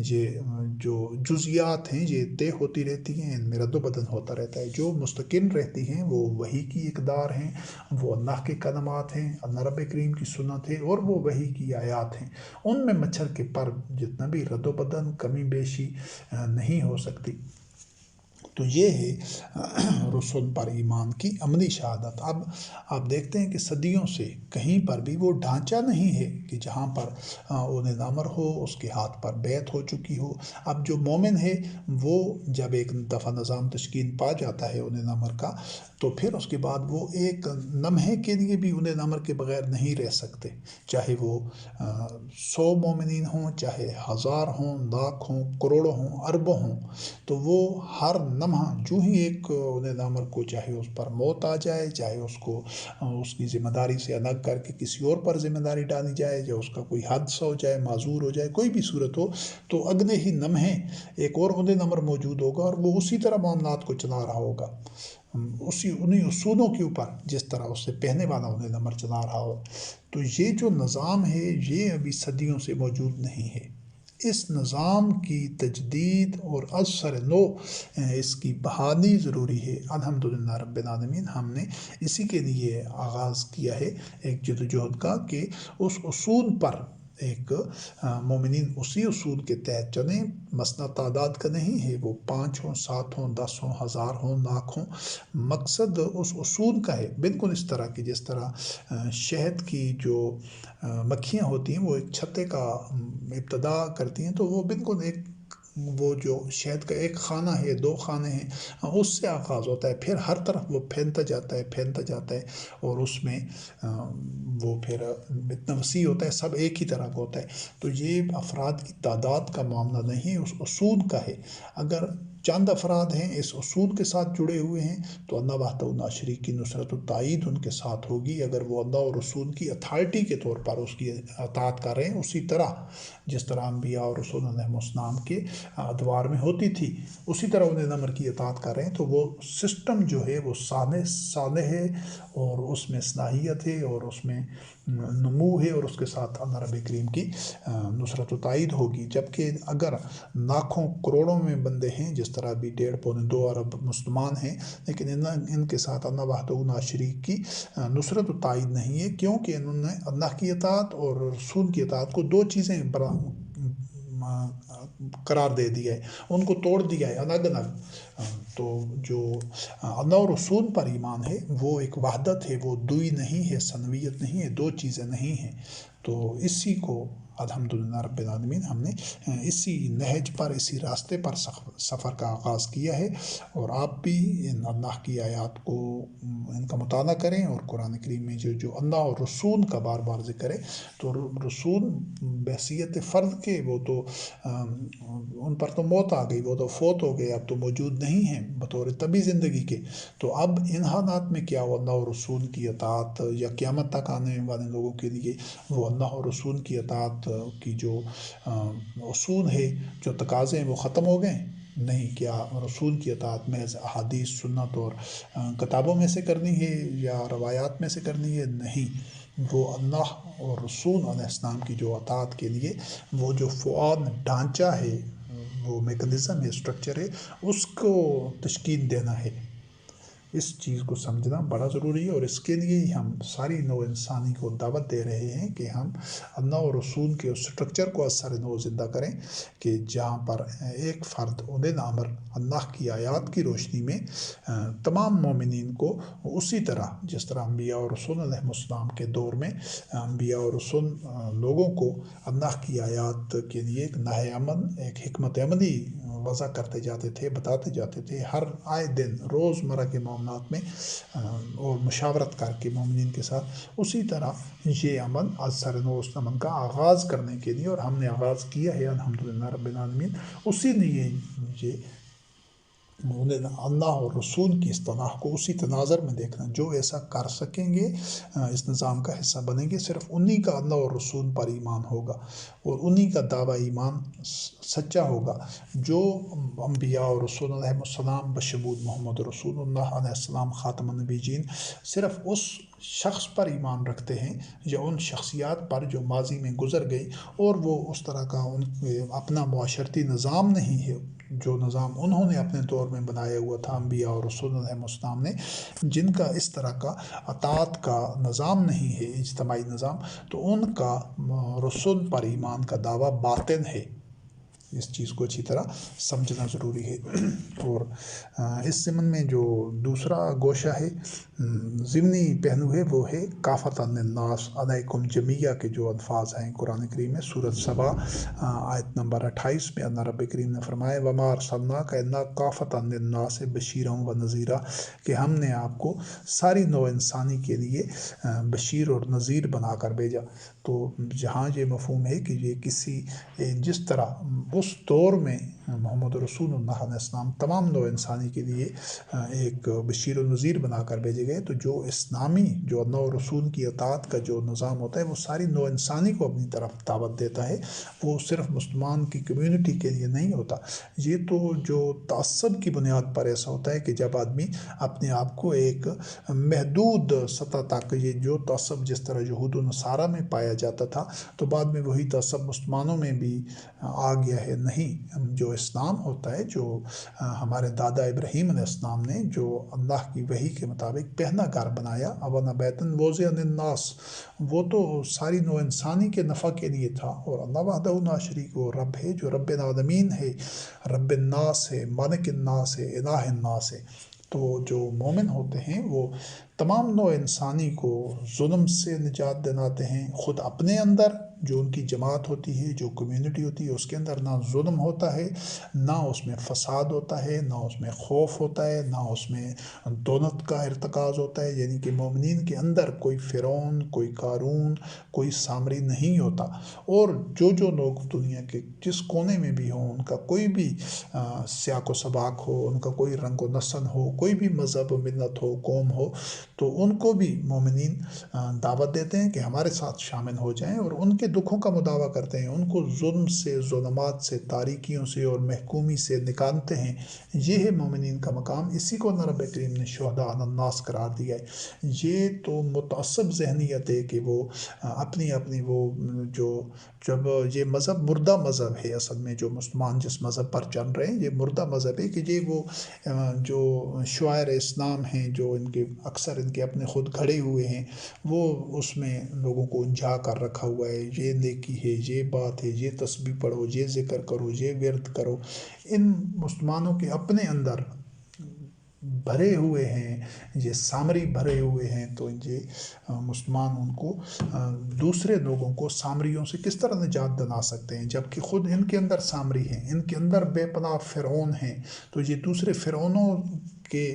Speaker 1: یہ جو جزیات ہیں یہ طے ہوتی رہتی ہیں، ان میں رد و بدل ہوتا رہتا ہے۔ جو مستقل رہتی ہیں وہ وحی کی اقدار ہیں، وہ اللہ کے کلمات ہیں، اللہ رب کریم کی سنت ہے، اور وہ وحی کی آیات ہیں۔ ان میں مچھر کے پر جتنا بھی رد و بدل، کمی بیشی نہیں ہو سکتی۔ تو یہ ہے رسول پر ایمان کی عملی شہادت۔ اب آپ دیکھتے ہیں کہ صدیوں سے کہیں پر بھی وہ ڈھانچہ نہیں ہے کہ جہاں پر عہدے نامر ہو، اس کے ہاتھ پر بیعت ہو چکی ہو۔ اب جو مومن ہے وہ جب ایک دفعہ نظام تشکیل پا جاتا ہے عہدے نامر کا، تو پھر اس کے بعد وہ ایک لمحے کے لیے بھی عہدے نامر کے بغیر نہیں رہ سکتے، چاہے وہ 100 مومنین ہوں، چاہے 1000 ہوں، لاکھ ہوں، کروڑوں ہوں، اربوں ہوں۔ تو وہ ہر لمحہ جو ہی ایک عہدے نامر کو، چاہے اس پر موت آ جائے، چاہے اس کو اس کی ذمہ داری سے الگ کر کے کسی اور پر ذمہ داری ڈالی جائے، یا اس کا کوئی حادثہ ہو جائے، معذور ہو جائے، کوئی بھی صورت ہو، تو اگلے ہی لمحے ایک اور عہدے نامر موجود ہوگا اور وہ اسی طرح معاملات کو چلا رہا ہوگا، انہی اصولوں کے اوپر جس طرح اس سے پہلے والا عہدے نامر چلا رہا ہو۔ تو یہ جو نظام ہے یہ ابھی صدیوں سے موجود نہیں ہے۔ اس نظام کی تجدید اور از سر نو اس کی بحالی ضروری ہے۔ الحمدللہ رب العالمین، ہم نے اسی کے لیے آغاز کیا ہے ایک جدوجہد کا کہ اس اصول پر ایک مومنین اسی اصول کے تحت چلیں۔ مسئلہ تعداد کا نہیں ہے، وہ 5 ہوں، 7 ہوں، 10 ہوں، 1000 ہوں، لاکھ ہوں، مقصد اس اصول کا ہے۔ بالکل اس طرح کہ جس طرح شہد کی جو مکھیاں ہوتی ہیں وہ ایک چھتے کا ابتدا کرتی ہیں، تو وہ بالکل ایک وہ جو شہد کا ایک خانہ ہے، 2 خانے ہیں، اس سے آغاز ہوتا ہے، پھر ہر طرف وہ پھیلتا جاتا ہے، پھیلتا جاتا ہے، اور اس میں وہ پھر اتنا وسیع ہوتا ہے، سب ایک ہی طرح کا ہوتا ہے۔ تو یہ افراد کی تعداد کا معاملہ نہیں، اس اصول کا ہے۔ اگر چند افراد ہیں اس اصول کے ساتھ جڑے ہوئے ہیں تو اللہ وحدہ لا شریک کی نصرت و تائید ان کے ساتھ ہوگی۔ اگر وہ اللہ اور رسول کی اتھارٹی کے طور پر اس کی اطاعت کر رہے ہیں، اسی طرح جس طرح انبیاء اور رسول علیہ السلام کے ادوار میں ہوتی تھی، اسی طرح عہدے نامر کی اطاعت کر رہے ہیں، تو وہ سسٹم جو ہے وہ صالح ہے، اور اس میں صلاحیت ہے، اور اس میں نمو ہے، اور اس کے ساتھ اللہ رب کریم کی نصرت و تائید ہوگی۔ جبکہ اگر لاکھوں کروڑوں میں بندے ہیں، جس طرح بھی 1.5-2 ارب مسلمان ہیں، لیکن ان کے ساتھ اللہ وحدہ لا شریک کی نصرت و تائید نہیں ہے، کیونکہ انہوں نے اللہ کی اطاعت اور رسول کی اطاعت کو 2 چیزیں قرار دے دیا ہے، ان کو توڑ دیا ہے الگ الگ۔ تو جو اللہ اور رسول پر ایمان ہے وہ ایک وحدت ہے، وہ دوئی نہیں ہے، ثنویت نہیں ہے، 2 چیزیں نہیں ہیں۔ تو اسی کو الحمدللہ رب العالمین ہم نے اسی نہج پر، اسی راستے پر سفر کا آغاز کیا ہے، اور آپ بھی ان اللہ کی آیات کو ان کا مطالعہ کریں، اور قرآن کریم میں جو اللہ اور رسول کا بار بار ذکر ہے، تو رسول بحیثیت فرد کے وہ تو ان پر تو موت آ گئی، وہ تو فوت ہو گئے، اب تو موجود نہیں ہیں بطور طبی زندگی کے۔ تو اب ان حالات میں کیا وہ اللہ اور رسول کی اطاعت، یا قیامت تک آنے والے لوگوں کے لیے وہ اللہ اور رسول کی اطاعت کی جو اصول ہے، جو تقاضے ہیں، وہ ختم ہو گئے؟ نہیں۔ کیا رسول کی اطاعت محض احادیث، سنت اور کتابوں میں سے کرنی ہے یا روایات میں سے کرنی ہے؟ نہیں، وہ اللہ اور رسول علیہ السلام کی جو اطاعت کے لیے وہ جو فعال ڈھانچہ ہے، وہ میکنزم ہے، اسٹرکچر ہے، اس کو تشکیل دینا ہے۔ اس چیز کو سمجھنا بڑا ضروری ہے، اور اس کے لیے ہی ہم ساری نو انسانی کو دعوت دے رہے ہیں کہ ہم اللہ اور رسول کے اس اسٹرکچر کو از سر نو زندہ کریں، کہ جہاں پر ایک فرد عہدے نامر اللہ کی آیات کی روشنی میں تمام مومنین کو اسی طرح جس طرح انبیاء اور رسول علیہ السلام کے دور میں انبیاء اور رسول لوگوں کو اللہ کی آیات کے لیے ایک نہج عمل، ایک حکمت عملی وضع کرتے جاتے تھے، بتاتے جاتے تھے ہر آئے دن روزمرہ کے معاملات میں اور مشاورت کر کے مومنین کے ساتھ، اسی طرح یہ عمل از سر نو اس عمل کا آغاز کرنے کے لیے، اور ہم نے آغاز کیا ہے الحمدللہ رب العالمین، اسی لیے یہ اللہ اور رسول کی اصطلاح کو اسی تناظر میں دیکھنا، جو ایسا کر سکیں گے اس نظام کا حصہ بنیں گے، صرف انہی کا اللہ اور رسول پر ایمان ہوگا اور انہی کا دعویٰ ایمان سچا ہوگا، جو انبیاء اور رسول علیہ السلام بشمول محمد رسول اللہ علیہ السلام خاتم النبیین صرف اس شخص پر ایمان رکھتے ہیں یا ان شخصیات پر جو ماضی میں گزر گئی، اور وہ اس طرح کا ان اپنا معاشرتی نظام نہیں ہے جو نظام انہوں نے اپنے دور میں بنایا ہوا تھا انبیاء اور رسول علیہ السلام نے، جن کا اس طرح کا اطاعت کا نظام نہیں ہے، اجتماعی نظام، تو ان کا رسول پر ایمان کا دعویٰ باطل ہے۔ اس چیز کو اچھی طرح سمجھنا ضروری ہے۔ اور اس ضمن میں جو دوسرا گوشہ ہے، ضمنی پہلو ہے، وہ ہے کافۃ للناس علیکم جمیعہ کے جو الفاظ ہیں قرآن کریم میں سورۃ سبا آیت نمبر 28 میں اللہ رب کریم نے فرمایا وما ارسلناک الا کافۃ للناس بشیرا ونذیرا، کہ ہم نے آپ کو ساری نوع انسانی کے لیے بشیر اور نذیر بنا کر بھیجا۔ تو جہاں یہ مفہوم ہے کہ یہ کسی جس طرح اس دور میں محمد رسول اللہ علیہ السلام تمام نوع انسانی کے لیے ایک بشیر و نذیر بنا کر بھیجے گئے، تو جو اسلامی جو اللہ و رسول کی اطاعت کا جو نظام ہوتا ہے وہ ساری نوع انسانی کو اپنی طرف دعوت دیتا ہے، وہ صرف مسلمان کی کمیونٹی کے لیے نہیں ہوتا۔ یہ تو جو تعصب کی بنیاد پر ایسا ہوتا ہے کہ جب آدمی اپنے آپ کو ایک محدود سطح تک، یہ جو تعصب جس طرح یہود و نصارہ میں پایا جاتا تھا تو بعد میں وہی تعصب مسلمانوں میں بھی آ گیا ہے۔ نہیں، جو اسلام ہوتا ہے، جو ہمارے دادا ابراہیم علیہ السلام نے جو اللہ کی وحی کے مطابق پہلا گھر بنایا، اوَنَ بَيْتًا وُضِعَ لِلنَّاسِ، وہ تو ساری نوع انسانی کے نفع کے لیے تھا، اور اللہ وحدہ لا شریک وہ رب ہے جو رب العالمین ہے، رب الناس ہے، مالک الناس ہے، الہ الناس ہے۔ تو جو مومن ہوتے ہیں وہ تمام نوع انسانی کو ظلم سے نجات دلاتے ہیں، خود اپنے اندر جو ان کی جماعت ہوتی ہے، جو کمیونٹی ہوتی ہے، اس کے اندر نہ ظلم ہوتا ہے، نہ اس میں فساد ہوتا ہے، نہ اس میں خوف ہوتا ہے، نہ اس میں دولت کا ارتکاز ہوتا ہے، یعنی کہ مومنین کے اندر کوئی فرعون، کوئی قارون، کوئی سامری نہیں ہوتا۔ اور جو لوگ دنیا کے جس کونے میں بھی ہوں، ان کا کوئی بھی سیاق و سباق ہو، ان کا کوئی رنگ و نسل ہو، کوئی بھی مذہب و ملت ہو، قوم ہو، تو ان کو بھی مومنین دعوت دیتے ہیں کہ ہمارے ساتھ شامل ہو جائیں، اور ان کے دکھوں کا مداوع کرتے ہیں، ان کو ظلم سے، ظلمات سے، تاریکیوں سے اور محکومی سے نکالتے ہیں۔ یہ ہے مومنین کا مقام، اسی کو اللہ رب کریم نے شہداء علی الناس قرار دیا ہے۔ یہ تو متعصب ذہنیت ہے کہ وہ اپنی وہ جو جب یہ مذہب مردہ مذہب ہے، اصل میں جو مسلمان جس مذہب پر چل رہے ہیں یہ مردہ مذہب ہے، کہ یہ وہ جو شعائر اسلام ہیں جو ان کے اکثر ان کے اپنے خود کھڑے ہوئے ہیں، وہ اس میں لوگوں کو الجھا کر رکھا ہوا ہے، یہ نیکی ہے، یہ بات ہے، یہ تسبیح پڑھو، یہ ذکر کرو، یہ ورد کرو۔ ان مسلمانوں کے اپنے اندر بھرے ہوئے ہیں، یہ سامری بھرے ہوئے ہیں، تو یہ مسلمان ان کو دوسرے لوگوں کو سامریوں سے کس طرح نجات دلا سکتے ہیں، جبکہ خود ان کے اندر سامری ہیں، ان کے اندر بے پناہ فرعون ہیں، تو یہ دوسرے فرعونوں کی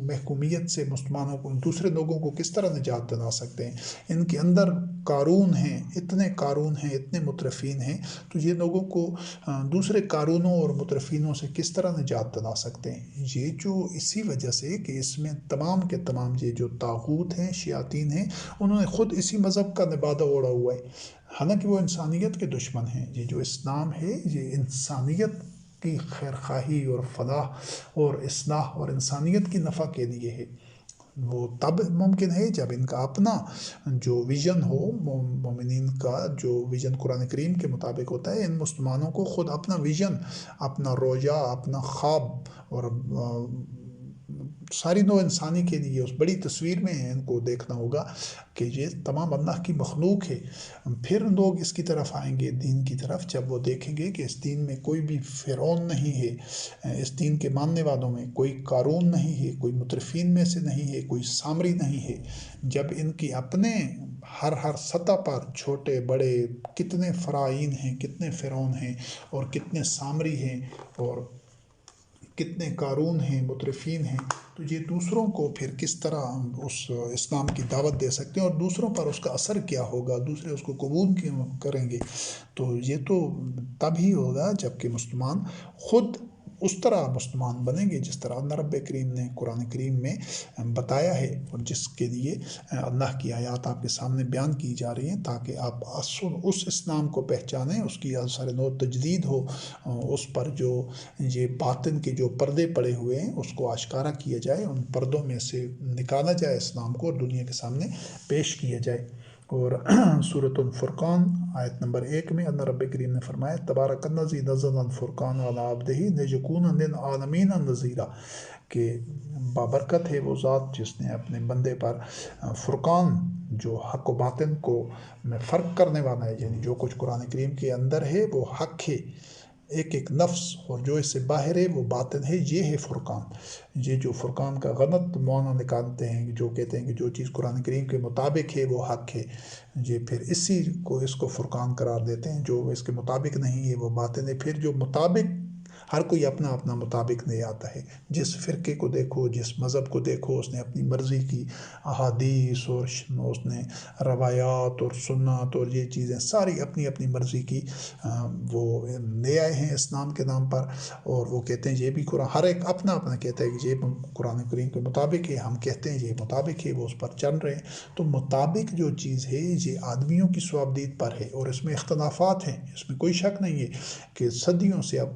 Speaker 1: محکومیت سے مسلمانوں کو، دوسرے لوگوں کو کس طرح نجات دلا سکتے ہیں۔ ان کے اندر قارون ہیں، اتنے قارون ہیں، اتنے مترفین ہیں، تو یہ لوگوں کو دوسرے قارونوں اور مترفینوں سے کس طرح نجات دلا سکتے ہیں۔ یہ جو اسی وجہ سے کہ اس میں تمام کے تمام یہ جو طاغوت ہیں، شیاطین ہیں، انہوں نے خود اسی مذہب کا لبادہ اوڑھا ہوا ہے، حالانکہ وہ انسانیت کے دشمن ہیں۔ یہ جو اسلام ہے یہ انسانیت کی خیر خواہی اور فلاح اور اصلاح اور انسانیت کی نفع کے لیے ہے۔ وہ تب ممکن ہے جب ان کا اپنا جو ویژن ہو، مومنین کا جو ویژن قرآن کریم کے مطابق ہوتا ہے، ان مسلمانوں کو خود اپنا ویژن، اپنا رویا، اپنا خواب اور ساری نوع انسانی کے لیے اس بڑی تصویر میں ان کو دیکھنا ہوگا کہ یہ تمام اللہ کی مخلوق ہے۔ پھر لوگ اس کی طرف آئیں گے، دین کی طرف، جب وہ دیکھیں گے کہ اس دین میں کوئی بھی فرعون نہیں ہے، اس دین کے ماننے والوں میں کوئی قارون نہیں ہے، کوئی مترفین میں سے نہیں ہے، کوئی سامری نہیں ہے۔ جب ان کی اپنے ہر سطح پر چھوٹے بڑے کتنے فرعین ہیں، کتنے فرعون ہیں، اور کتنے سامری ہیں، اور کتنے قارون ہیں، مترفین ہیں، تو یہ دوسروں کو پھر کس طرح اس اسلام کی دعوت دے سکتے ہیں، اور دوسروں پر اس کا اثر کیا ہوگا، دوسرے اس کو قبول کیوں کریں گے؟ تو یہ تو تب ہی ہوگا جب کہ مسلمان خود اس طرح مسلمان بنیں گے جس طرح اللہ رب کریم نے قرآن کریم میں بتایا ہے، اور جس کے لیے اللہ کی آیات آپ کے سامنے بیان کی جا رہی ہیں، تاکہ آپ اس اسلام کو پہچانیں، اس کی اثر نو تجدید ہو، اس پر جو یہ باطن کے جو پردے پڑے ہوئے ہیں اس کو آشکارا کیا جائے، ان پردوں میں سے نکالا جائے اسلام کو، اور دنیا کے سامنے پیش کیا جائے۔ اور سورۃ الفرقان آیت نمبر 1 میں اللہ رب کریم نے فرمایا تبارک الذی نزل الفرقان علی عبدہ لیکون للعالمین نذیرا، کہ بابرکت ہے وہ ذات جس نے اپنے بندے پر فرقان، جو حق و باطن کو میں فرق کرنے والا ہے، یعنی جو کچھ قرآن کریم کے اندر ہے وہ حق ہے، ایک نفس، اور جو اس سے باہر ہے وہ باطن ہے، یہ ہے فرقان۔ یہ جو فرقان کا غلط معنی نکالتے ہیں، جو کہتے ہیں کہ جو چیز قرآن کریم کے مطابق ہے وہ حق ہے، یہ پھر اس کو فرقان قرار دیتے ہیں، جو اس کے مطابق نہیں ہے وہ باطن ہے۔ پھر جو مطابق، ہر کوئی اپنا اپنا مطابق نہیں آتا ہے، جس فرقے کو دیکھو، جس مذہب کو دیکھو، اس نے اپنی مرضی کی احادیث اور اس نے روایات اور سنت اور یہ چیزیں ساری اپنی اپنی مرضی کی وہ لے آئے ہیں اسلام کے نام پر، اور وہ کہتے ہیں یہ بھی قرآن، ہر ایک اپنا اپنا کہتا ہے کہ یہ قرآن کریم کے مطابق ہے، ہم کہتے ہیں یہ مطابق ہے، وہ اس پر چل رہے ہیں۔ تو مطابق جو چیز ہے یہ آدمیوں کی صوابدید پر ہے، اور اس میں اختلافات ہیں، اس میں کوئی شک نہیں ہے کہ صدیوں سے اب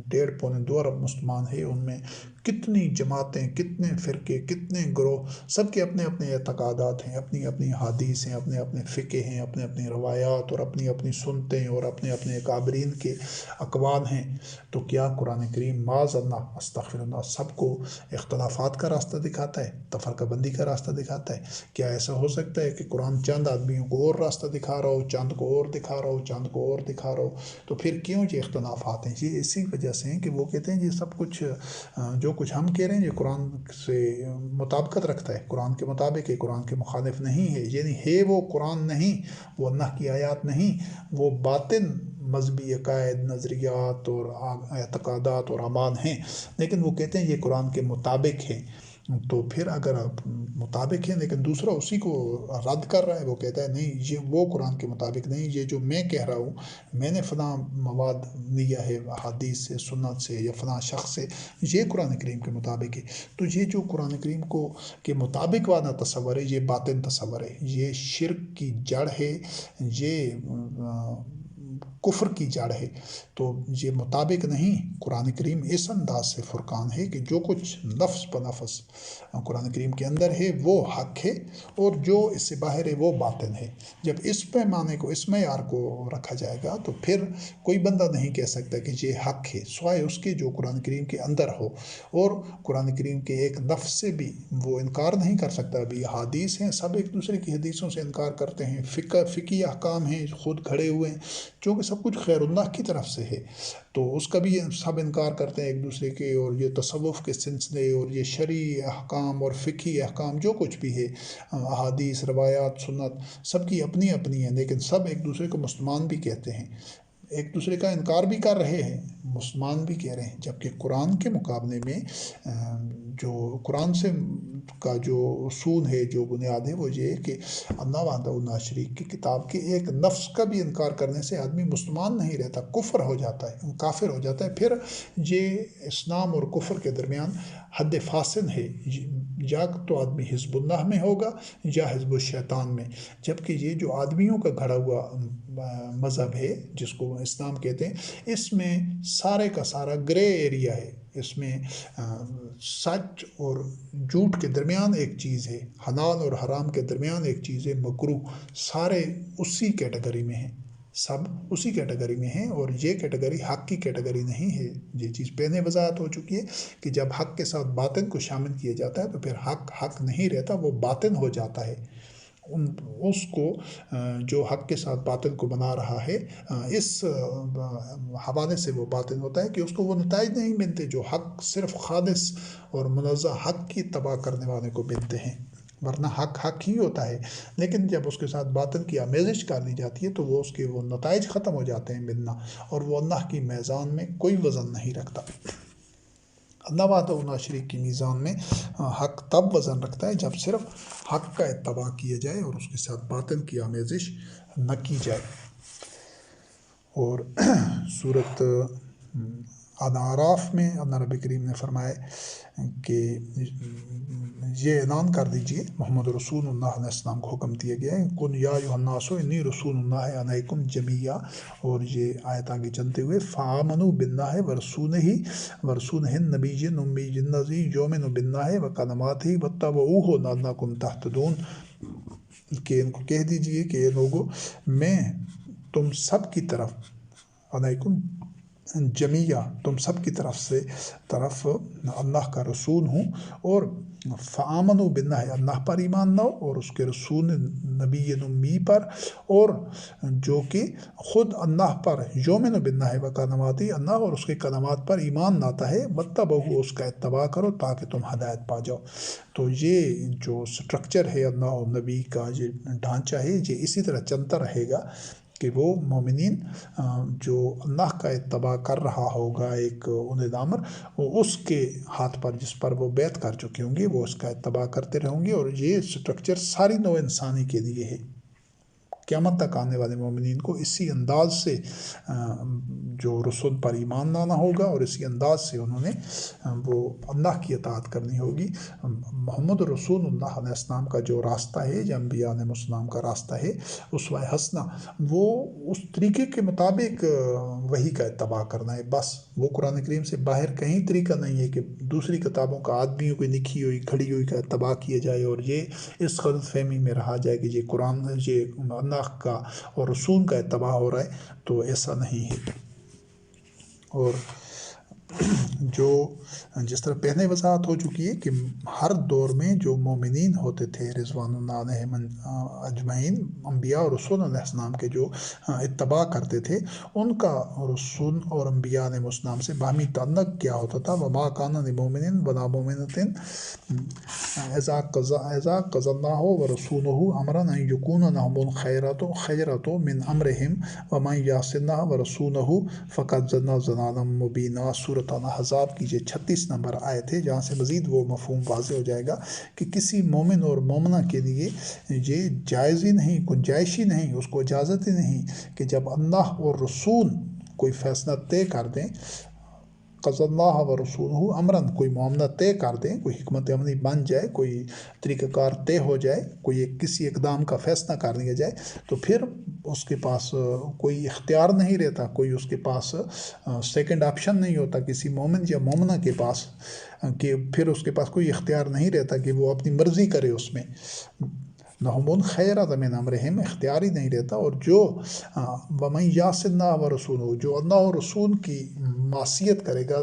Speaker 1: 1.5 پونے 2 ارب مسلمان ہیں، ان میں کتنی جماعتیں، کتنے فرقے، کتنے گروہ، سب کے اپنے اپنے اعتقادات ہیں، اپنی اپنی حدیث ہیں، اپنے اپنے فقہ ہیں، اپنے اپنے روایات اور اپنی اپنی سنتیں اور اپنے اپنے اکابرین کے اقوال ہیں۔ تو کیا قرآن کریم معاذ اللہ استغفر اللہ سب کو اختلافات کا راستہ دکھاتا ہے، تفرقہ بندی کا راستہ دکھاتا ہے؟ کیا ایسا ہو سکتا ہے کہ قرآن چند آدمیوں کو اور راستہ دکھا رہا ہو، چند کو اور دکھا رہا ہو، چند کو اور دکھا رہا ہو؟ تو پھر کیوں یہ اختلافات ہیں؟ یہ اسی وجہ سے ہیں کہ وہ کہتے ہیں یہ سب کچھ جو کچھ ہم کہہ رہے ہیں یہ قرآن سے مطابقت رکھتا ہے، قرآن کے مطابق ہے، قرآن کے مخالف نہیں ہے، یعنی ہے وہ قرآن نہیں، وہ اللہ کی آیات نہیں، وہ باطن مذہبی عقائد، نظریات اور اعتقادات اور اعمال ہیں، لیکن وہ کہتے ہیں یہ قرآن کے مطابق ہے۔ تو پھر اگر آپ مطابق ہیں لیکن دوسرا اسی کو رد کر رہا ہے، وہ کہتا ہے نہیں یہ وہ قرآن کے مطابق نہیں، یہ جو میں کہہ رہا ہوں، میں نے فلاں مواد لیا ہے حدیث سے، سنت سے، یا فلاں شخص سے، یہ قرآن کریم کے مطابق ہے۔ تو یہ جو قرآن کریم کے مطابق والا تصور ہے، یہ باطن تصور ہے، یہ شرک کی جڑ ہے، یہ کفر کی جڑ ہے۔ تو یہ مطابق نہیں، قرآن کریم اس انداز سے فرقان ہے کہ جو کچھ نفس بنفس قرآن کریم کے اندر ہے وہ حق ہے، اور جو اس سے باہر ہے وہ باطن ہے۔ جب اس پیمانے کو، اس معیار کو رکھا جائے گا تو پھر کوئی بندہ نہیں کہہ سکتا کہ یہ حق ہے سوائے اس کے جو قرآن کریم کے اندر ہو، اور قرآن کریم کے ایک لفظ سے بھی وہ انکار نہیں کر سکتا۔ ابھی حدیث ہیں، سب ایک دوسرے کی حدیثوں سے انکار کرتے ہیں، فقہی احکام ہیں خود کھڑے ہوئے ہیں، جو کہ سب کچھ خیر اللہ کی طرف سے ہے، تو اس کا بھی سب انکار کرتے ہیں ایک دوسرے کے، اور یہ تصوف کے سلسلے اور یہ شرعی احکام اور فقہی احکام جو کچھ بھی ہے، احادیث، روایات، سنت، سب کی اپنی اپنی ہیں، لیکن سب ایک دوسرے کو مسلمان بھی کہتے ہیں، ایک دوسرے کا انکار بھی کر رہے ہیں، مسلمان بھی کہہ رہے ہیں۔ جبکہ قرآن کے مقابلے میں جو قرآن سے کا جو اصول ہے، جو بنیاد ہے، وہ یہ ہے کہ اللہ وحدہ لا شریک کی کتاب کے ایک لفظ کا بھی انکار کرنے سے آدمی مسلمان نہیں رہتا، کفر ہو جاتا ہے، کافر ہو جاتا ہے۔ پھر یہ اسلام اور کفر کے درمیان حد فاصل ہے، یا تو آدمی حزب اللہ میں ہوگا یا حزب الشیطان میں، جبکہ یہ جو آدمیوں کا گھڑا ہوا مذہب ہے جس کو اسلام کہتے ہیں، اس میں سارے کا سارا گرے ایریا ہے، اس میں سچ اور جھوٹ کے درمیان ایک چیز ہے، حلال اور حرام کے درمیان ایک چیز ہے، مکروہ، سارے اسی کیٹیگری میں ہیں، سب اسی کیٹیگری میں ہیں، اور یہ کیٹیگری حق کی کیٹیگری نہیں ہے۔ یہ چیز پہلے وضاحت ہو چکی ہے کہ جب حق کے ساتھ باطن کو شامل کیا جاتا ہے تو پھر حق نہیں رہتا، وہ باطن ہو جاتا ہے۔ اس کو جو حق کے ساتھ باطن کو بنا رہا ہے، اس حوالے سے وہ باطن ہوتا ہے کہ اس کو وہ نتائج نہیں ملتے جو حق صرف خالص اور منزہ حق کی تباہ کرنے والے کو ملتے ہیں۔ ورنہ حق حق ہی ہوتا ہے، لیکن جب اس کے ساتھ باطل کی آمیزش کر دی جاتی ہے تو وہ اس کے وہ نتائج ختم ہو جاتے ہیں ملنا، اور وہ اللہ کی میزان میں کوئی وزن نہیں رکھتا۔ اللہ وحدہ لا شریک کی میزان میں حق تب وزن رکھتا ہے جب صرف حق کا اتباع کیا جائے اور اس کے ساتھ باطل کی آمیزش نہ کی جائے۔ اور صورت اعراف میں اللہ رب کریم نے فرمایا کہ یہ اعلان کر دیجئے، محمد رسول اللہ علیہ السلام کو حکم دیا گیا ہے، کن یا ایھا الناس انی رسول اللہ علیکم جمیعا، اور یہ آیت آگے چلتے ہوئے فآمنوا باللہ ورسولہ النبی الأمی الذی یؤمن باللہ وکلماتہ واتبعوہ لعلکم تہتدون، کہ ان کو کہہ دیجئے کہ اے لوگو میں تم سب کی طرف علیکم جمیعہ، تم سب کی طرف اللہ کا رسول ہوں، اور فآمنوا باللہ، اللہ پر ایمان لاؤ اور اس کے رسول نبی امی پر، اور جو کہ خود اللہ پر یؤمن باللہ وکلماتہ، اللہ اور اس کے کلمات پر ایمان لاتا ہے، واتبعوہ، اس کا اتباع کرو تاکہ تم ہدایت پا جاؤ۔ تو یہ جو سٹرکچر ہے اللہ اور نبی کا، یہ ڈھانچہ ہے، یہ اسی طرح چلتا رہے گا کہ وہ مومنین جو اللہ کا اتباع کر رہا ہوگا ایک اولی الامر، وہ اس کے ہاتھ پر جس پر وہ بیعت کر چکے ہوں گے وہ اس کا اتباع کرتے رہوں گے، اور یہ سٹرکچر ساری نوع انسانی کے لیے ہے۔ قیامت تک آنے والے مومنین کو اسی انداز سے جو رسول پر ایمان لانا ہوگا، اور اسی انداز سے انہوں نے وہ اللہ کی اطاعت کرنی ہوگی۔ محمد رسول اللہ علیہ السلام کا جو راستہ ہے، یا انبیاء علیہ السلام کا راستہ ہے اسوہ حسنہ، وہ اس طریقے کے مطابق وحی کا اتباع کرنا ہے بس۔ وہ قرآن کریم سے باہر کہیں طریقہ نہیں ہے کہ دوسری کتابوں کا آدمیوں کی لکھی ہوئی کھڑی ہوئی کا اتباع کیا جائے، اور یہ اس غلط فہمی میں رہا جائے کہ یہ قرآن، یہ اللہ کا اور رسول کا اتباع ہو رہا ہے، تو ایسا نہیں ہے۔ اور جو جس طرح پہلے وضاحت ہو چکی ہے کہ ہر دور میں جو مومنین ہوتے تھے رضوان اللہ علیہم اجمعین، انبیاء اور رسول علیہ السلام کے جو اتباع کرتے تھے، ان کا رسول اور انبیاء علیہ السلام سے باہمی تعلق کیا ہوتا تھا؟ وما کان لمؤمن ولا مؤمنۃ اذا قضى الله ورسوله امرا ان يكون لهم الخيرة من امرهم ومن يعص الله ورسوله فقد ضل ضلالا مبینا۔ سورۃ الاحزاب کی یہ 36 نمبر آیت ہے، جہاں سے مزید وہ مفہوم واضح ہو جائے گا کہ کسی مومن اور مومنہ کے لیے یہ جائز ہی نہیں، گنجائش ہی نہیں، اس کو اجازت ہی نہیں کہ جب اللہ اور رسول کوئی فیصلہ طے کر دیں، قضى الله ورسوله امراً، کوئی معاملہ طے کر دیں، کوئی حکمت عملی بن جائے، کوئی طریقہ کار طے ہو جائے، کوئی کسی اقدام کا فیصلہ کر لیا جائے، تو پھر اس کے پاس کوئی اختیار نہیں رہتا، کوئی اس کے پاس سیکنڈ آپشن نہیں ہوتا کسی مومن یا مومنہ کے پاس، کہ پھر اس کے پاس کوئی اختیار نہیں رہتا کہ وہ اپنی مرضی کرے اس میں۔ لہم الخیرۃ من امرہم، اختیار ہی نہیں رہتا۔ اور جو ومن یعص اللہ ورسولہ، جو اللہ اور رسول کی معصیت کرے گا،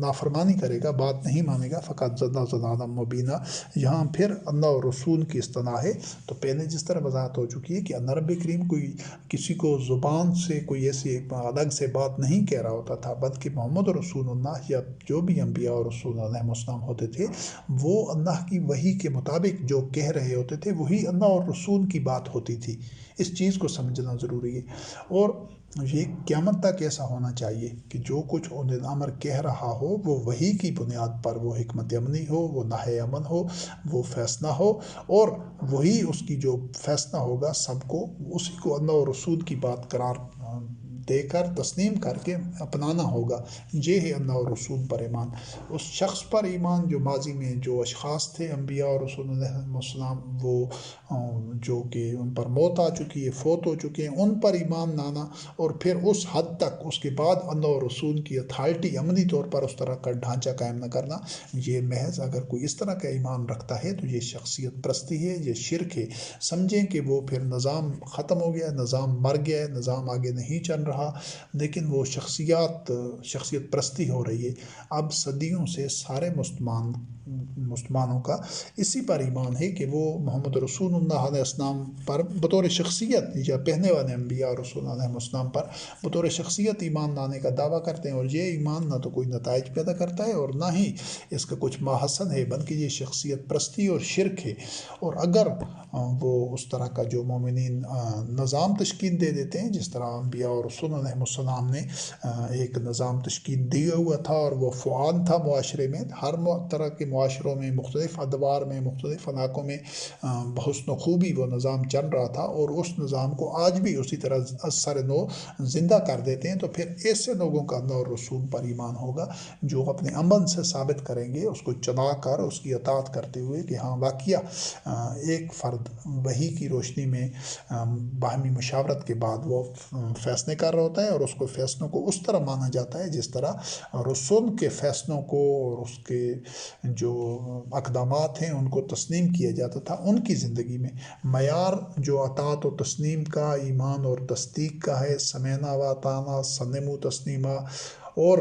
Speaker 1: نافرمانی کرے گا، بات نہیں مانے گا، فقط ضل ضلالا مبینا، یہاں پھر اللہ اور رسول کی اصطلاح ہے۔ تو پہلے جس طرح وضاحت ہو چکی ہے کہ اللہ رب کریم کوئی کسی کو زبان سے کوئی ایسی الگ سے بات نہیں کہہ رہا ہوتا تھا، بلکہ محمد رسول اللہ یا جو بھی انبیاء اور رسول علیہ السلام ہوتے تھے، وہ اللہ کی وحی کے مطابق جو کہہ رہے ہوتے تھے وہی اللہ اور رسول کی بات ہوتی تھی۔ اس چیز کو سمجھنا ضروری ہے، اور یہ قیامت تک ایسا ہونا چاہیے کہ جو کچھ اولی الامر کہہ رہا ہو وہ وحی کی بنیاد پر، وہ حکمت عملی ہو، وہ نہی عمل ہو، وہ فیصلہ ہو، اور وہی اس کی جو فیصلہ ہوگا سب کو اسی کو اللہ اور رسول کی بات قرار دے کر تسلیم کر کے اپنانا ہوگا۔ یہ ہے اللہ اور رسول پر ایمان۔ اس شخص پر ایمان جو ماضی میں جو اشخاص تھے انبیاء اور رسول علیہ السلام، وہ جو کہ ان پر موت آ چکی ہے، فوت ہو چکے ہیں، ان پر ایمان لانا، اور پھر اس حد تک اس کے بعد اللہ اور رسول کی اتھارٹی عملی طور پر اس طرح کا ڈھانچہ قائم نہ کرنا، یہ محض اگر کوئی اس طرح کا ایمان رکھتا ہے تو یہ شخصیت پرستی ہے، یہ شرک ہے۔ سمجھیں کہ وہ پھر نظام ختم ہو گیا، نظام مر گیا، نظام آگے نہیں چل رہا، رہا، لیکن وہ شخصیت پرستی ہو رہی ہے۔ اب صدیوں سے سارے مسلمانوں کا اسی پر ایمان ہے کہ وہ محمد رسول اللہ علیہ السلام پر بطور شخصیت یا پہنے والے انبیاء اور رسول علیہ السلام پر بطور شخصیت ایمان لانے کا دعویٰ کرتے ہیں، اور یہ ایمان نہ تو کوئی نتائج پیدا کرتا ہے اور نہ ہی اس کا کچھ محسن ہے، بلکہ یہ شخصیت پرستی اور شرک ہے۔ اور اگر وہ اس طرح کا جو مومنین نظام تشکیل دے دیتے ہیں، جس طرح انبیاء اور رسول علیہ السلام نے ایک نظام تشکیل دیا ہوا تھا اور وہ فعال تھا معاشرے میں، ہر طرح کے معاشروں میں مختلف ادوار میں مختلف علاقوں میں بحسن و خوبی وہ نظام چل رہا تھا، اور اس نظام کو آج بھی اسی طرح سر نو زندہ کر دیتے ہیں، تو پھر ایسے لوگوں کا اللہ اور رسول پر ایمان ہوگا جو اپنے عمل سے ثابت کریں گے، اس کو چلا کر اس کی اطاعت کرتے ہوئے کہ ہاں واقعہ ایک فرد وحی کی روشنی میں باہمی مشاورت کے بعد وہ فیصلے کر رہا ہوتا ہے، اور اس کو فیصلوں کو اس طرح مانا جاتا ہے جس طرح رسول کے فیصلوں کو اور اس کے جو اقدامات ہیں ان کو تسلیم کیا جاتا تھا ان کی زندگی میں۔ معیار جو اطاعت و تسلیم کا، ایمان اور تصدیق کا ہے، سمینا و اطعنا سلموا تسلیما اور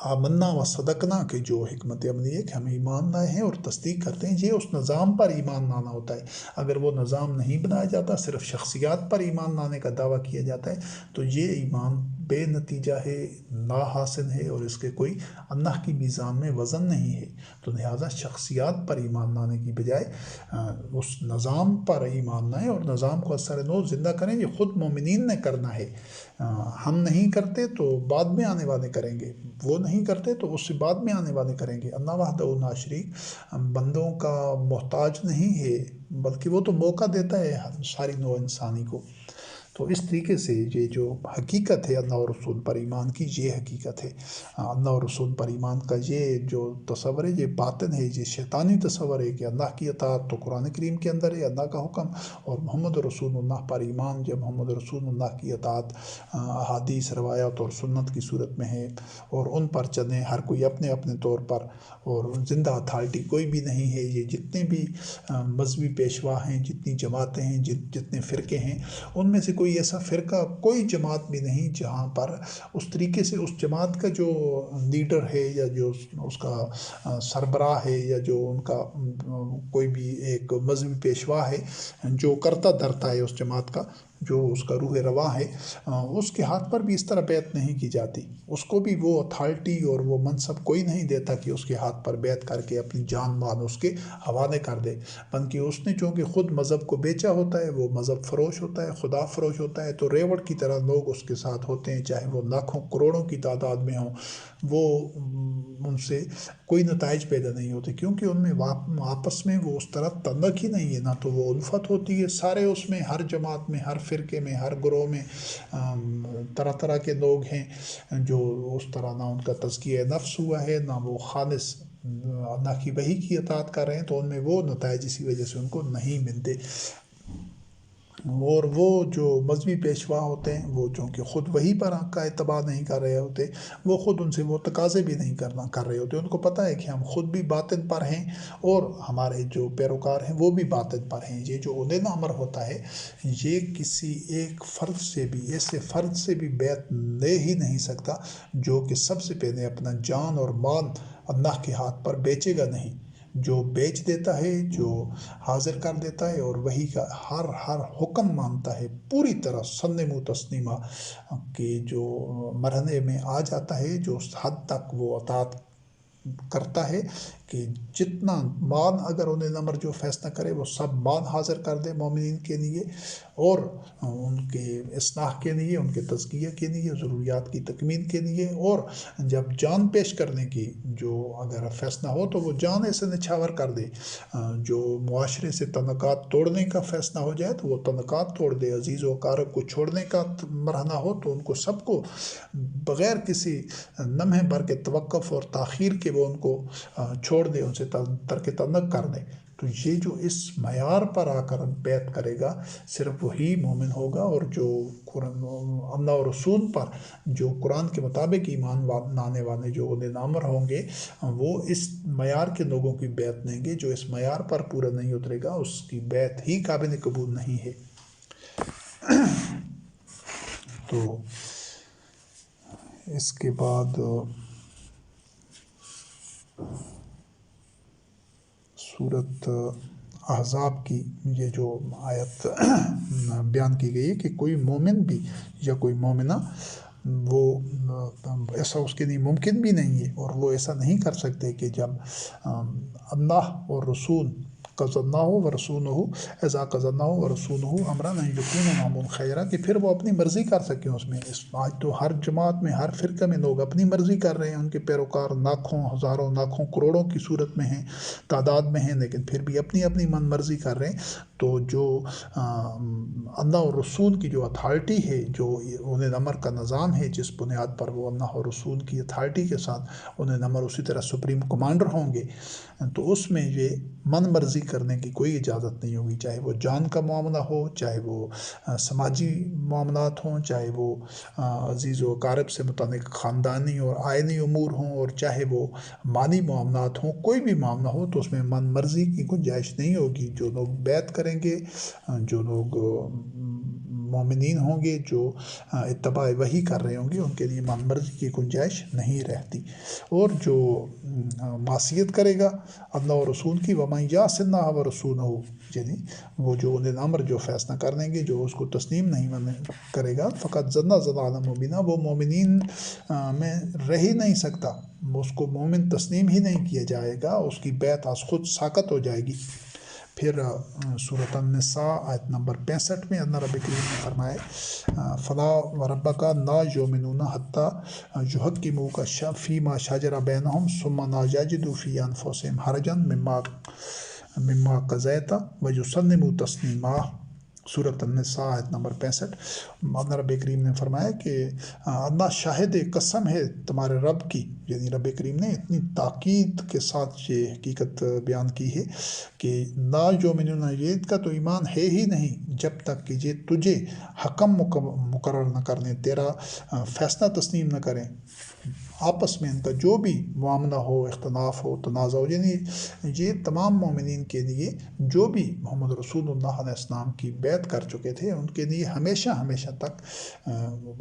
Speaker 1: آمنا و صدقنا کے جو حکمت عملی ہے کہ ہم ایمان لائے ہیں اور تصدیق کرتے ہیں، یہ اس نظام پر ایمان لانا ہوتا ہے۔ اگر وہ نظام نہیں بنایا جاتا، صرف شخصیات پر ایمان لانے کا دعویٰ کیا جاتا ہے، تو یہ ایمان بے نتیجہ ہے، نا حاصل ہے، اور اس کے کوئی اللہ کی میزان میں وزن نہیں ہے۔ تو لہٰذا شخصیات پر ایمان لانے کی بجائے اس نظام پر ایمان لائیں اور نظام کو اثر نو زندہ کریں۔ یہ خود مومنین نے کرنا ہے، ہم نہیں کرتے تو بعد میں آنے والے کریں گے، وہ نہیں کرتے تو اس سے بعد میں آنے والے کریں گے۔ اللہ وحدہ لا شریک بندوں کا محتاج نہیں ہے، بلکہ وہ تو موقع دیتا ہے ساری نوع انسانی کو۔ تو اس طریقے سے یہ جو حقیقت ہے اللہ اور رسول پر ایمان کی، یہ حقیقت ہے۔ اللہ اور رسول پر ایمان کا یہ جو تصور ہے، یہ باطن ہے، یہ شیطانی تصور ہے کہ اللہ کی اطاعت تو قرآن کریم کے اندر ہے، اللہ کا حکم، اور محمد رسول اللہ پر ایمان جب محمد رسول اللہ کی اطاعت احادیث، روایات اور سنت کی صورت میں ہے، اور ان پر چلیں ہر کوئی اپنے اپنے طور پر، اور زندہ اتھارٹی کوئی بھی نہیں ہے۔ یہ جتنے بھی مذہبی پیشوا ہیں، جتنی جماعتیں ہیں، جتنے فرقے ہیں، ان میں سے کوئی ایسا فرقہ، کوئی جماعت بھی نہیں جہاں پر اس طریقے سے اس جماعت کا جو لیڈر ہے یا جو اس کا سربراہ ہے یا جو ان کا کوئی بھی ایک مذہبی پیشوا ہے جو کرتا دھرتا ہے اس جماعت کا، جو اس کا روح رواں ہے، اس کے ہاتھ پر بھی اس طرح بیعت نہیں کی جاتی۔ اس کو بھی وہ اتھارٹی اور وہ منصب کوئی نہیں دیتا کہ اس کے ہاتھ پر بیعت کر کے اپنی جان مال اس کے حوالے کر دے، بلکہ اس نے چونکہ خود مذہب کو بیچا ہوتا ہے، وہ مذہب فروش ہوتا ہے، خدا فروش ہوتا ہے، تو ریوڑ کی طرح لوگ اس کے ساتھ ہوتے ہیں، چاہے وہ لاکھوں کروڑوں کی تعداد میں ہوں، وہ ان سے کوئی نتائج پیدا نہیں ہوتے، کیونکہ ان میں آپس میں وہ اس طرح تعلق ہی نہیں ہے، نہ تو وہ الفت ہوتی ہے۔ سارے اس میں، ہر جماعت میں، ہر فرقے میں، ہر گروہ میں طرح طرح کے لوگ ہیں جو اس طرح نہ ان کا تزکیہ نفس ہوا ہے، نہ وہ خالص اللہ کی وحی کی اطاعت کر رہے ہیں، تو ان میں وہ نتائج اسی وجہ سے ان کو نہیں ملتے۔ اور وہ جو مذہبی پیشوا ہوتے ہیں، وہ چونکہ خود وہی پر کا اتباع نہیں کر رہے ہوتے، وہ خود ان سے وہ تقاضے بھی نہیں کر رہے ہوتے۔ ان کو پتہ ہے کہ ہم خود بھی باطن پر ہیں اور ہمارے جو پیروکار ہیں وہ بھی باطن پر ہیں۔ یہ جو اولے امر ہوتا ہے، یہ کسی ایک فرد سے بھی، ایسے فرد سے بھی بیعت لے ہی نہیں سکتا جو کہ سب سے پہلے اپنا جان اور مال اللہ کے ہاتھ پر بیچے گا نہیں، جو بیچ دیتا ہے، جو حاضر کر دیتا ہے اور وہی کا ہر حکم مانتا ہے پوری طرح سلموا تسلیما کہ جو مرحلے میں آ جاتا ہے، جو اس حد تک وہ اطاعت کرتا ہے کہ جتنا مال اگر انہیں نمبر جو فیصلہ کرے وہ سب مال حاضر کر دے مومنین کے لیے، اور ان کے اصلاح کے لیے، ان کے تزکیہ کے لیے، ضروریات کی تکمیل کے لیے، اور جب جان پیش کرنے کی جو اگر فیصلہ ہو تو وہ جان ایسے نچھاور کر دے۔ جو معاشرے سے تعلقات توڑنے کا فیصلہ ہو جائے تو وہ تعلقات توڑ دے، عزیز و اقارب کو چھوڑنے کا مرحلہ ہو تو ان کو سب کو بغیر کسی لمحے بھر کے توقف اور تاخیر کے وہ ان کو چھوڑ دے، ان سے ترک تعلق کر دے۔ تو یہ جو اس معیار پر آ کر بیعت کرے گا، صرف وہی مومن ہوگا، اور جو اللہ اور رسول پر جو قرآن کے مطابق ایمان لانے والے جو اولے الامر ہوں گے، وہ اس معیار کے لوگوں کی بیعت لیں گے۔ جو اس معیار پر پورا نہیں اترے گا، اس کی بیعت ہی قابل قبول نہیں ہے۔ تو اس کے بعد سورت احزاب کی یہ جو آیت بیان کی گئی ہے کہ کوئی مومن بھی یا کوئی مومنہ وہ ایسا اس کے لیے ممکن بھی نہیں ہے، اور وہ ایسا نہیں کر سکتے کہ جب اللہ اور رسول قضا و رسول ایزا قضا و رسول امران یقین معمول خیرہ، کہ پھر وہ اپنی مرضی کر سکیں اس میں۔ آج تو ہر جماعت میں، ہر فرقہ میں لوگ اپنی مرضی کر رہے ہیں، ان کے پیروکار لاکھوں، ہزاروں، لاکھوں، کروڑوں کی صورت میں ہیں، تعداد میں ہیں، لیکن پھر بھی اپنی اپنی من مرضی کر رہے ہیں۔ تو جو اللہ اور رسول کی جو اتھارٹی ہے، جو انہیں امر کا نظام ہے، جس بنیاد پر وہ اللہ اور رسول کی اتھارٹی کے ساتھ انہیں امر اسی طرح سپریم کمانڈر ہوں گے، تو اس میں یہ من مرضی کرنے کی کوئی اجازت نہیں ہوگی، چاہے وہ جان کا معاملہ ہو، چاہے وہ سماجی معاملات ہوں، چاہے وہ عزیز و اقارب سے متعلق خاندانی اور آئینی امور ہوں، اور چاہے وہ مالی معاملات ہوں، کوئی بھی معاملہ ہو تو اس میں من مرضی کی گنجائش نہیں ہوگی۔ جو لوگ بیعت کریں گے، جو لوگ مومنین ہوں گے، جو اتباع وحی کر رہے ہوں گے، ان کے لیے من مرضی کی گنجائش نہیں رہتی۔ اور جو معصیت کرے گا اللہ اور رسول کی، وَمَن يَعْصِ اللَّهَ وَرَسُولَهُ، یعنی وہ جو انہیں امر جو فیصلہ کر دیں گے، جو اس کو تسلیم نہیں کرے گا، فقط ضل ضلالا مبینا، وہ مومنین میں رہ ہی نہیں سکتا، اس کو مومن تسلیم ہی نہیں کیا جائے گا، اس کی بیعت از خود ساقط ہو جائے گی۔ پھر سورۃ النساء آیت نمبر 65 میں اللہ رب کریم نے فرمائے فلا وربک لا یؤمنون حتی یحکموک فیما شجر بینہم ثم لا یجدوا فی انفسہم حرجا مما قضیت ویسلموا تسلیما۔ سورۃ النساء آیت نمبر 65، اللہ رب کریم نے فرمایا کہ اللہ شاہد قسم ہے تمہارے رب کی، یعنی رب کریم نے اتنی تاکید کے ساتھ یہ حقیقت بیان کی ہے کہ لا یؤمنون، یہ کا تو ایمان ہے ہی نہیں جب تک کہ یہ تجھے حکم مقرر نہ کرنے، تیرا فیصلہ تسلیم نہ کریں، آپس میں ان کا جو بھی معاملہ ہو، اختلاف ہو، تنازع ہو، یعنی یہ تمام مومنین کے لیے جو بھی محمد رسول اللہ علیہ السلام کی بیعت کر چکے تھے، ان کے لیے ہمیشہ ہمیشہ تک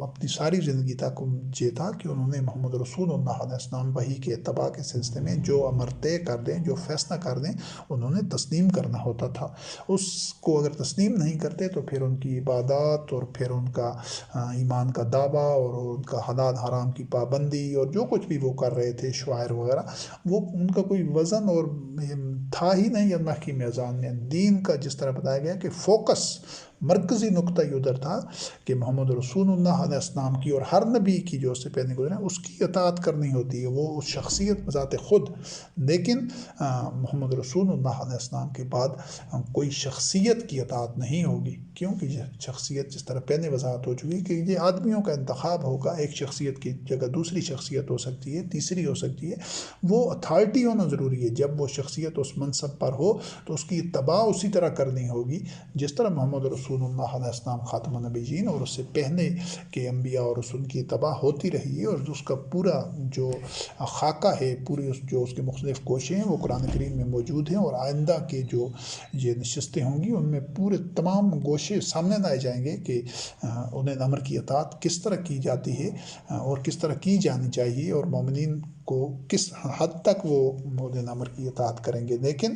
Speaker 1: اپنی ساری زندگی تک یہ تھا کہ انہوں نے محمد رسول اللہ علیہ السلام وحی کے اتباع کے سلسلے میں جو امر طے کر دیں، جو فیصلہ کر دیں، انہوں نے تسلیم کرنا ہوتا تھا۔ اس کو اگر تسلیم نہیں کرتے تو پھر ان کی عبادات، اور پھر ان کا ایمان کا دعویٰ، اور ان کا حلال حرام کی پابندی، اور جو کچھ بھی وہ کر رہے تھے، شعائر وغیرہ، وہ ان کا کوئی وزن اور تھا ہی نہیں اللہ کی میزان میں۔ دین کا جس طرح بتایا گیا کہ فوکس، مرکزی نقطہ ادھر تھا کہ محمد رسول اللہ علیہ السلام کی اور ہر نبی کی جو اس سے پہلے گزرے اس کی اطاعت کرنی ہوتی ہے، وہ اس شخصیت بذات خود، لیکن محمد رسول اللہ علیہ السلام کے بعد کوئی شخصیت کی اطاعت نہیں ہوگی، کیونکہ یہ شخصیت جس طرح پہلے وضاحت ہو چکی کہ یہ آدمیوں کا انتخاب ہوگا، ایک شخصیت کی جگہ دوسری شخصیت ہو سکتی ہے، تیسری ہو سکتی ہے، وہ اتھارٹی ہونا ضروری ہے۔ جب وہ شخصیت اس منصب پر ہو تو اس کی اتباع اسی طرح کرنی ہوگی جس طرح محمد رسول اللہ علیہ السلام خاتم النبیین اور اس سے پہلے کے انبیاء اور رسول کی اتباع ہوتی رہی ہے، اور اس کا پورا جو خاکہ ہے، پوری جو اس کے مختلف کوشیں ہیں، وہ قرآن کریم میں موجود ہیں، اور آئندہ کے جو یہ نشستیں ہوں گی ان میں پورے تمام گوشے سامنے لائے جائیں گے کہ انہیں امر کی اطاعت کس طرح کی جاتی ہے اور کس طرح کی جانی چاہیے، اور مومنین کو کس حد تک وہ انہیں امر کی اطاعت کریں گے۔ لیکن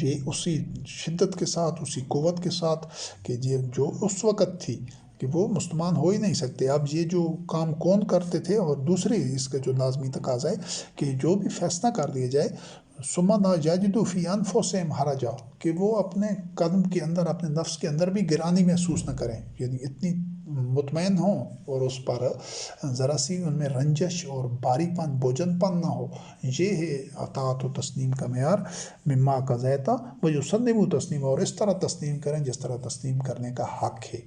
Speaker 1: یہ اسی شدت کے ساتھ، اسی قوت کے ساتھ کہ یہ جو اس وقت تھی کہ وہ مسلمان ہو ہی نہیں سکتے۔ اب یہ جو کام کون کرتے تھے، اور دوسری اس کا جو لازمی تقاضا ہے کہ جو بھی فیصلہ کر دیا جائے، ثم لا یجدوا فی انفسہم حرجا، کہ وہ اپنے قلب کے اندر، اپنے نفس کے اندر بھی گرانی محسوس نہ کریں، یعنی اتنی مطمئن ہوں اور اس پر ذرا سی ان میں رنجش اور باری پن، بوجھن پن نہ ہو۔ یہ ہے اطاعت و تسلیم کا معیار، مما قضیت ویسلموا تسلیما، اور اس طرح تسلیم کریں جس طرح تسلیم کرنے کا حق ہے۔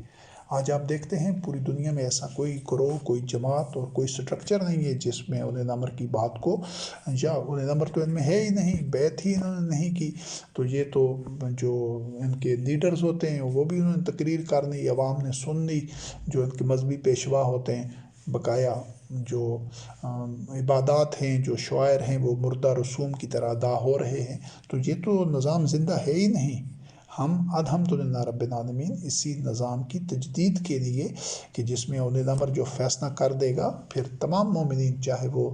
Speaker 1: آج آپ دیکھتے ہیں پوری دنیا میں ایسا کوئی گروہ، کوئی جماعت اور کوئی سٹرکچر نہیں ہے جس میں اولِ امر کی بات کو، یا اولِ امر تو ان میں ہے ہی نہیں، بیعت ہی انہوں نے نہیں کی، تو یہ تو جو ان کے لیڈرز ہوتے ہیں وہ بھی انہوں نے تقریر کرنی، عوام نے سننی، جو ان کے مذہبی پیشوا ہوتے ہیں، بقایا جو عبادات ہیں، جو شعائر ہیں، وہ مردہ رسوم کی طرح ادا ہو رہے ہیں، تو یہ تو نظام زندہ ہے ہی نہیں۔ ہم الحمد للہ رب العالمین اسی نظام کی تجدید کے لیے کہ جس میں اول الامر جو فیصلہ کر دے گا، پھر تمام مومنین چاہے وہ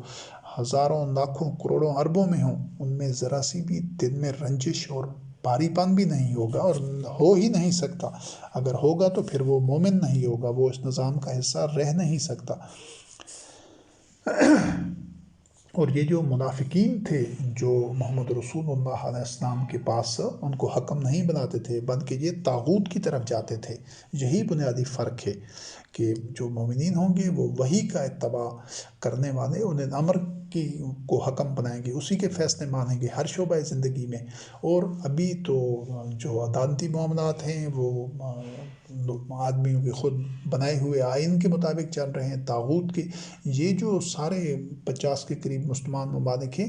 Speaker 1: ہزاروں لاکھوں کروڑوں اربوں میں ہوں، ان میں ذرا سی بھی دل میں رنجش اور بھاری پن بھی نہیں ہوگا، اور ہو ہی نہیں سکتا۔ اگر ہوگا تو پھر وہ مومن نہیں ہوگا، وہ اس نظام کا حصہ رہ نہیں سکتا۔ اور یہ جو منافقین تھے جو محمد رسول اللہ علیہ السلام کے پاس ان کو حکم نہیں بناتے تھے بلکہ یہ طاغوت کی طرف جاتے تھے، یہی بنیادی فرق ہے کہ جو مومنین ہوں گے وہ وہی کا اتباع کرنے والے، انہیں امر کی کو حکم بنائیں گے، اسی کے فیصلے مانیں گے ہر شعبہ زندگی میں۔ اور ابھی تو جو عدالتی معاملات ہیں وہ آدمیوں کے خود بنائے ہوئے آئین کے مطابق چل رہے ہیں، طاغوت کے۔ یہ جو سارے 50 کے قریب مسلمان ممالک ہیں،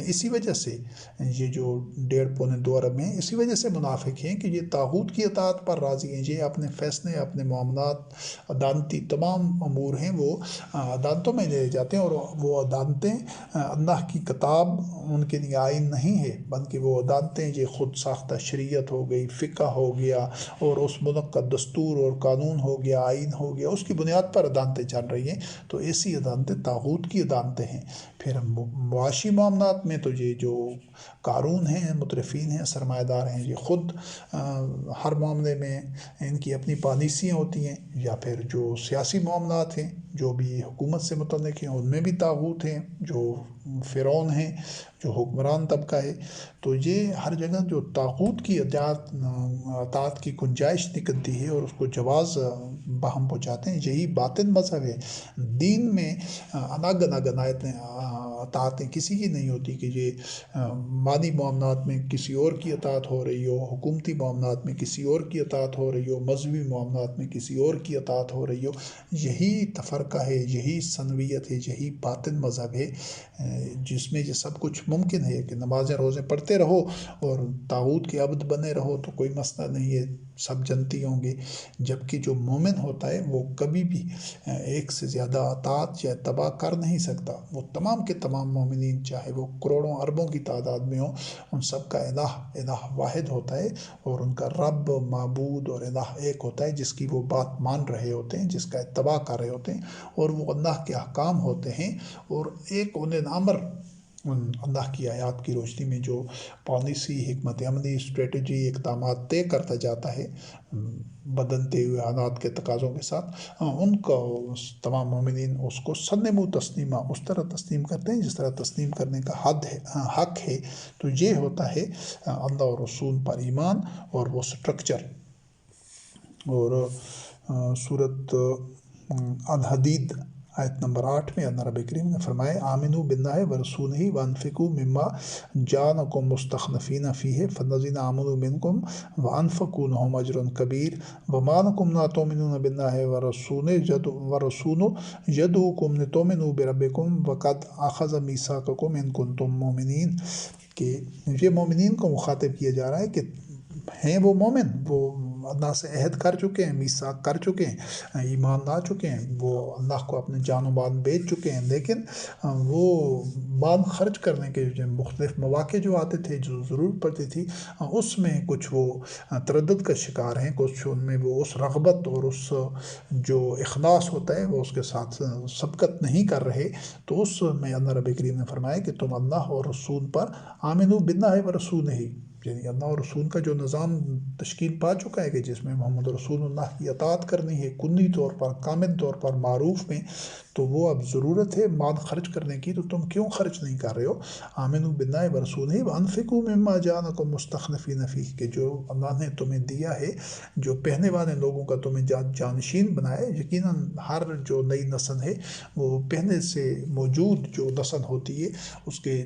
Speaker 1: اسی وجہ سے یہ جو 1.5-2 ارب ہیں، اسی وجہ سے منافق ہیں کہ یہ طاغوت کی اطاعت پر راضی ہیں۔ یہ اپنے فیصلے، اپنے معاملات، عدالتی تمام امور ہیں وہ عدالتوں میں لے جاتے ہیں، اور وہ عدالتیں اللہ کی کتاب ان کے لیے آئین نہیں ہے، بلکہ وہ عدالتیں یہ خود ساختہ شریعت ہو گئی، فقہ ہو گیا، اور اس ملک کا دستور اور قانون ہو گیا، آئین ہو گیا، اس کی بنیاد پر عدالتیں چل رہی ہیں۔ تو ایسی عدالتیں طاغوت کی عدالتیں ہیں۔ پھر معاشی معاملات میں تو یہ جو قارون ہیں، مترفین ہیں، سرمایہ دار ہیں، یہ خود ہر معاملے میں ان کی اپنی پالیسیاں ہوتی ہیں، یا پھر جو سیاسی معاملات ہیں جو بھی حکومت سے متعلق ہیں ان میں بھی طاغوت ہیں، جو فرعون ہیں، جو حکمران طبقہ ہے۔ تو یہ ہر جگہ جو طاغوت کی اطاعت کی گنجائش نکلتی ہے اور اس کو جواز باہم پہنچاتے ہیں، یہی باطن مذہب ہے۔ دین میں الگ الگ اطاعتیں کسی کی نہیں ہوتی کہ یہ مالی معاملات میں کسی اور کی اطاعت ہو رہی ہو، حکومتی معاملات میں کسی اور کی اطاعت ہو رہی ہو، مذہبی معاملات میں کسی اور کی اطاعت ہو رہی ہو۔ یہی تفرقہ ہے، یہی ثنویت ہے، یہی باطن مذہب ہے، جس میں یہ سب کچھ ممکن ہے کہ نمازیں روزے پڑھتے رہو اور طاغوت کے عبد بنے رہو تو کوئی مسئلہ نہیں ہے، سب جنتی ہوں گے۔ جبکہ جو مومن ہوتا ہے وہ کبھی بھی ایک سے زیادہ اطاعت یا اتباع کر نہیں سکتا۔ وہ تمام کے تمام مومنین چاہے وہ کروڑوں اربوں کی تعداد میں ہوں، ان سب کا الہ واحد ہوتا ہے، اور ان کا رب، معبود اور الہ ایک ہوتا ہے جس کی وہ بات مان رہے ہوتے ہیں، جس کا اتباع کر رہے ہوتے ہیں، اور وہ اللہ کے احکام ہوتے ہیں۔ اور ایک انہیں امر اللہ کی آیات کی روشنی میں جو پالیسی، حکمت عملی، اسٹریٹجی، اقدامات طے کرتا جاتا ہے بدلتے ہوئے حالات کے تقاضوں کے ساتھ، ان کا تمام مومنین اس کو سن منہ تسلیمہ اس طرح تسلیم کرتے ہیں جس طرح تسلیم کرنے کا حق ہے۔ تو یہ ہوتا ہے اللہ اور رسول پر ایمان اور وہ سٹرکچر۔ اور سورۃ الحدید آیت نمبر 8 میں اللہ رب کریم نے فرمائے آمنوا باللہ ورسولہ وانفقوا مما جعلکم مستخلفین فیہ فالذین آمنوا منکم وانفقوا لهم اجر کبیر وما لکم لا تؤمنون باللہ ورسولہ یدعوکم لتؤمنوا بربکم وقد اخذ میثاقکم ان کنتم مؤمنین۔ کہ یہ مومنین کو مخاطب کیا جا رہا ہے کہ ہیں وہ مومن، وہ اللہ سے عہد کر چکے ہیں، میثاق کر چکے ہیں، ایمان لا چکے ہیں، وہ اللہ کو اپنے جان و مال بیچ چکے ہیں، لیکن وہ مال خرچ کرنے کے جو مختلف مواقع جو آتے تھے، جو ضرورت پڑتی تھی، اس میں کچھ وہ تردد کا شکار ہیں، کچھ ان میں وہ اس رغبت اور اس جو اخلاص ہوتا ہے وہ اس کے ساتھ سبقت نہیں کر رہے۔ تو اس میں اللہ رب کریم نے فرمایا کہ تم اللہ اور رسول پر آمنوا باللہ ورسولہ، یعنی اللہ اور رسول کا جو نظام تشکیل پا چکا ہے کہ جس میں محمد رسول اللہ کی اطاعت کرنی ہے کلی طور پر، کامل طور پر، معروف میں، تو وہ اب ضرورت ہے مال خرچ کرنے کی، تو تم کیوں خرچ نہیں کر رہے ہو؟ آمنوا باللہ ورسولہ وانفقوا مما جعلکم مستخلفین فیہ، کہ جو اللہ نے تمہیں دیا ہے، جو پہنے والے لوگوں کا تمہیں جانشین بنایا ہے۔ یقیناً ہر جو نئی نسل ہے وہ پہلے سے موجود جو نسل ہوتی ہے اس کے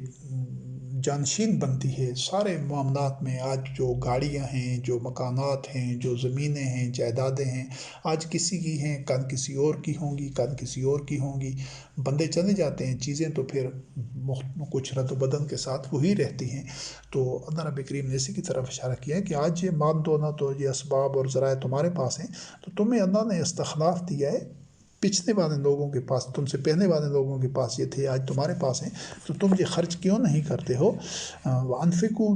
Speaker 1: جانشین بنتی ہے سارے معاملات میں۔ آج جو گاڑیاں ہیں، جو مکانات ہیں، جو زمینیں ہیں، جائیدادیں ہیں، آج کسی کی ہیں، کل کسی اور کی ہوں گی، کل کسی اور کی ہوں گی، بندے چلے جاتے ہیں، چیزیں تو پھر کچھ رد و بدل کے ساتھ وہی رہتی ہیں۔ تو اللہ رب کریم نے اسی کی طرف اشارہ کیا ہے کہ آج یہ مال دولت اور یہ اسباب اور ذرائع تمہارے پاس ہیں، تو تمہیں اللہ نے استخلاف دیا ہے، پچھلے والے لوگوں کے پاس، تم سے پہلے والے لوگوں کے پاس یہ تھے، آج تمہارے پاس ہیں، تو تم یہ خرچ کیوں نہیں کرتے ہو؟ وانفقوا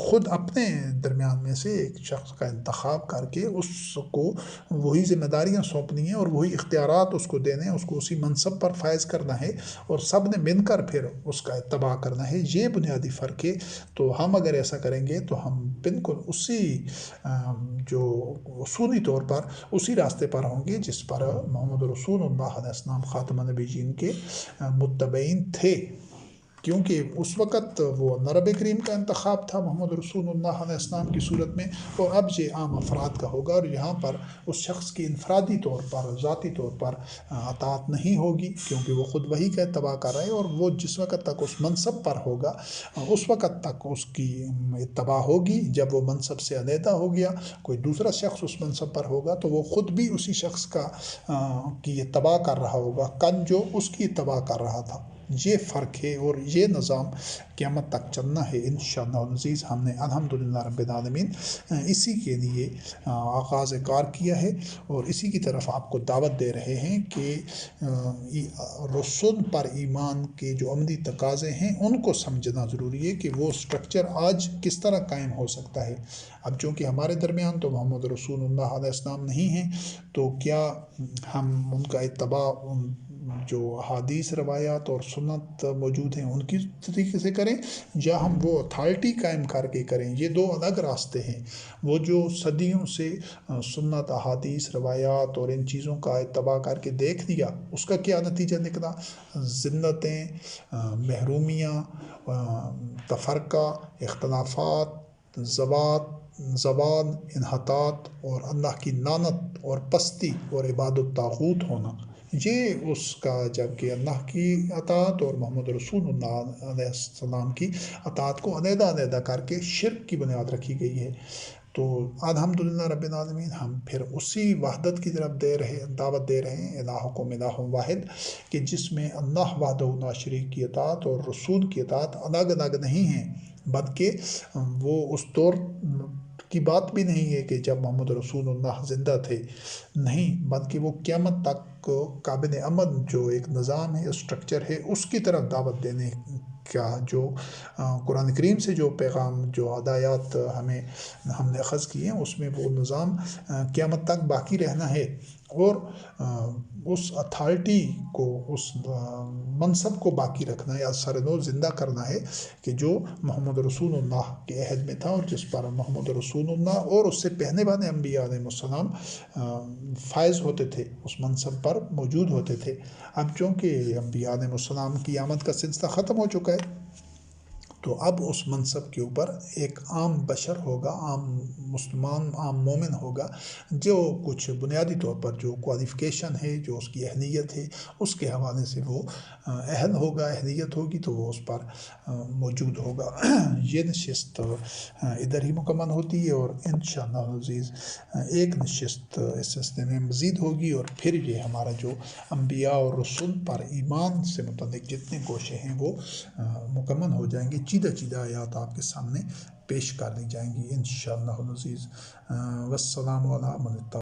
Speaker 1: خود اپنے درمیان میں سے ایک شخص کا انتخاب کر کے اس کو وہی ذمہ داریاں سونپنی ہیں اور وہی اختیارات اس کو دینے ہیں، اس کو اسی منصب پر فائز کرنا ہے اور سب نے مل کر پھر اس کا اتباع کرنا ہے۔ یہ بنیادی فرق ہے۔ تو ہم اگر ایسا کریں گے تو ہم بالکل اسی جو اصولی طور پر اسی راستے پر ہوں گے جس پر محمد رسول اللہ علیہ السلام خاتم النبیین کے متبعین تھے، کیونکہ اس وقت وہ نبی کریم کا انتخاب تھا محمد رسول اللہ علیہ السلام کی صورت میں، اور اب یہ عام افراد کا ہوگا، اور یہاں پر اس شخص کی انفرادی طور پر ذاتی طور پر اطاعت نہیں ہوگی، کیونکہ وہ خود وہی کا اتباع کر رہا ہے، اور وہ جس وقت تک اس منصب پر ہوگا اس وقت تک اس کی اتباع ہوگی۔ جب وہ منصب سے علیحدہ ہو گیا، کوئی دوسرا شخص اس منصب پر ہوگا تو وہ خود بھی اسی شخص کی اتباع کر رہا ہوگا، کل جو اس کی اتباع کر رہا تھا۔ یہ فرق ہے اور یہ نظام قیامت تک چلنا ہے انشاءاللہ العزیز۔ ہم نے الحمدللہ رب العالمین اسی کے لیے آغاز کار کیا ہے اور اسی کی طرف آپ کو دعوت دے رہے ہیں کہ رسول پر ایمان کے جو عملی تقاضے ہیں ان کو سمجھنا ضروری ہے کہ وہ سٹرکچر آج کس طرح قائم ہو سکتا ہے۔ اب چونکہ ہمارے درمیان تو محمد رسول اللہ علیہ السلام نہیں ہیں، تو کیا ہم ان کا اتباع جو حدیث روایات اور سنت موجود ہیں ان کی طریقے سے کریں، یا ہم وہ اتھارٹی قائم کر کے کریں؟ یہ دو الگ راستے ہیں۔ وہ جو صدیوں سے سنت، احادیث، روایات اور ان چیزوں کا اتباع کر کے دیکھ لیا، اس کا کیا نتیجہ نکلا؟ ذلتیں، محرومیاں، تفرقہ، اختلافات، زوال، انحطاط اور اللہ کی لعنت اور پستی اور عبادت الطاغوت ہونا۔ یہ اس کا جب کہ اللہ کی اطاعت اور محمد رسول اللہ علیہ السلام کی اطاعت کو علیحدہ علیحدہ کر کے شرک کی بنیاد رکھی گئی ہے۔ تو الحمدللہ رب العالمین ہم پھر اسی وحدت کی طرف دعوت دے رہے ہیں، الہکم الہ واحد، کہ جس میں اللہ وحدہ لا شریک کی اطاعت اور رسول کی اطاعت الگ الگ نہیں ہیں، بلکہ وہ اس دور کی بات بھی نہیں ہے کہ جب محمد رسول اللہ زندہ تھے، نہیں، بلکہ وہ قیامت تک قابل عمل جو ایک نظام ہے، اسٹرکچر ہے، اس کی طرف دعوت دینے کا جو قرآن کریم سے جو پیغام، جو ہدایات ہم نے اخذ کیے ہیں، اس میں وہ نظام قیامت تک باقی رہنا ہے، اور اس اتھارٹی کو، اس منصب کو باقی رکھنا ہے، سر نو زندہ کرنا ہے کہ جو محمد رسول اللہ کے عہد میں تھا اور جس پر محمد رسول اللہ اور اس سے پہلے والے انبیاء علیہ السلام فائز ہوتے تھے، اس منصب پر موجود ہوتے تھے۔ اب چونکہ انبیاء علیہ السلام کی آمد کا سلسلہ ختم ہو چکا ہے، تو اب اس منصب کے اوپر ایک عام بشر ہوگا، عام مسلمان، عام مومن ہوگا، جو کچھ بنیادی طور پر جو کوالیفیکیشن ہے، جو اس کی اہلیت ہے، اس کے حوالے سے وہ اہل ہوگا، اہلیت ہوگی تو وہ اس پر موجود ہوگا۔ یہ نشست ادھر ہی مکمل ہوتی ہے، اور انشاءاللہ العزیز ایک نشست اس سلسلے میں مزید ہوگی، اور پھر یہ ہمارا جو انبیاء اور رسول پر ایمان سے متعلق جتنے گوشے ہیں وہ مکمل ہو جائیں گے، چیدہ آیات آپ کے سامنے پیش کر دی جائیں گی انشاءاللہ العزیز۔ والسلام علی من اتبع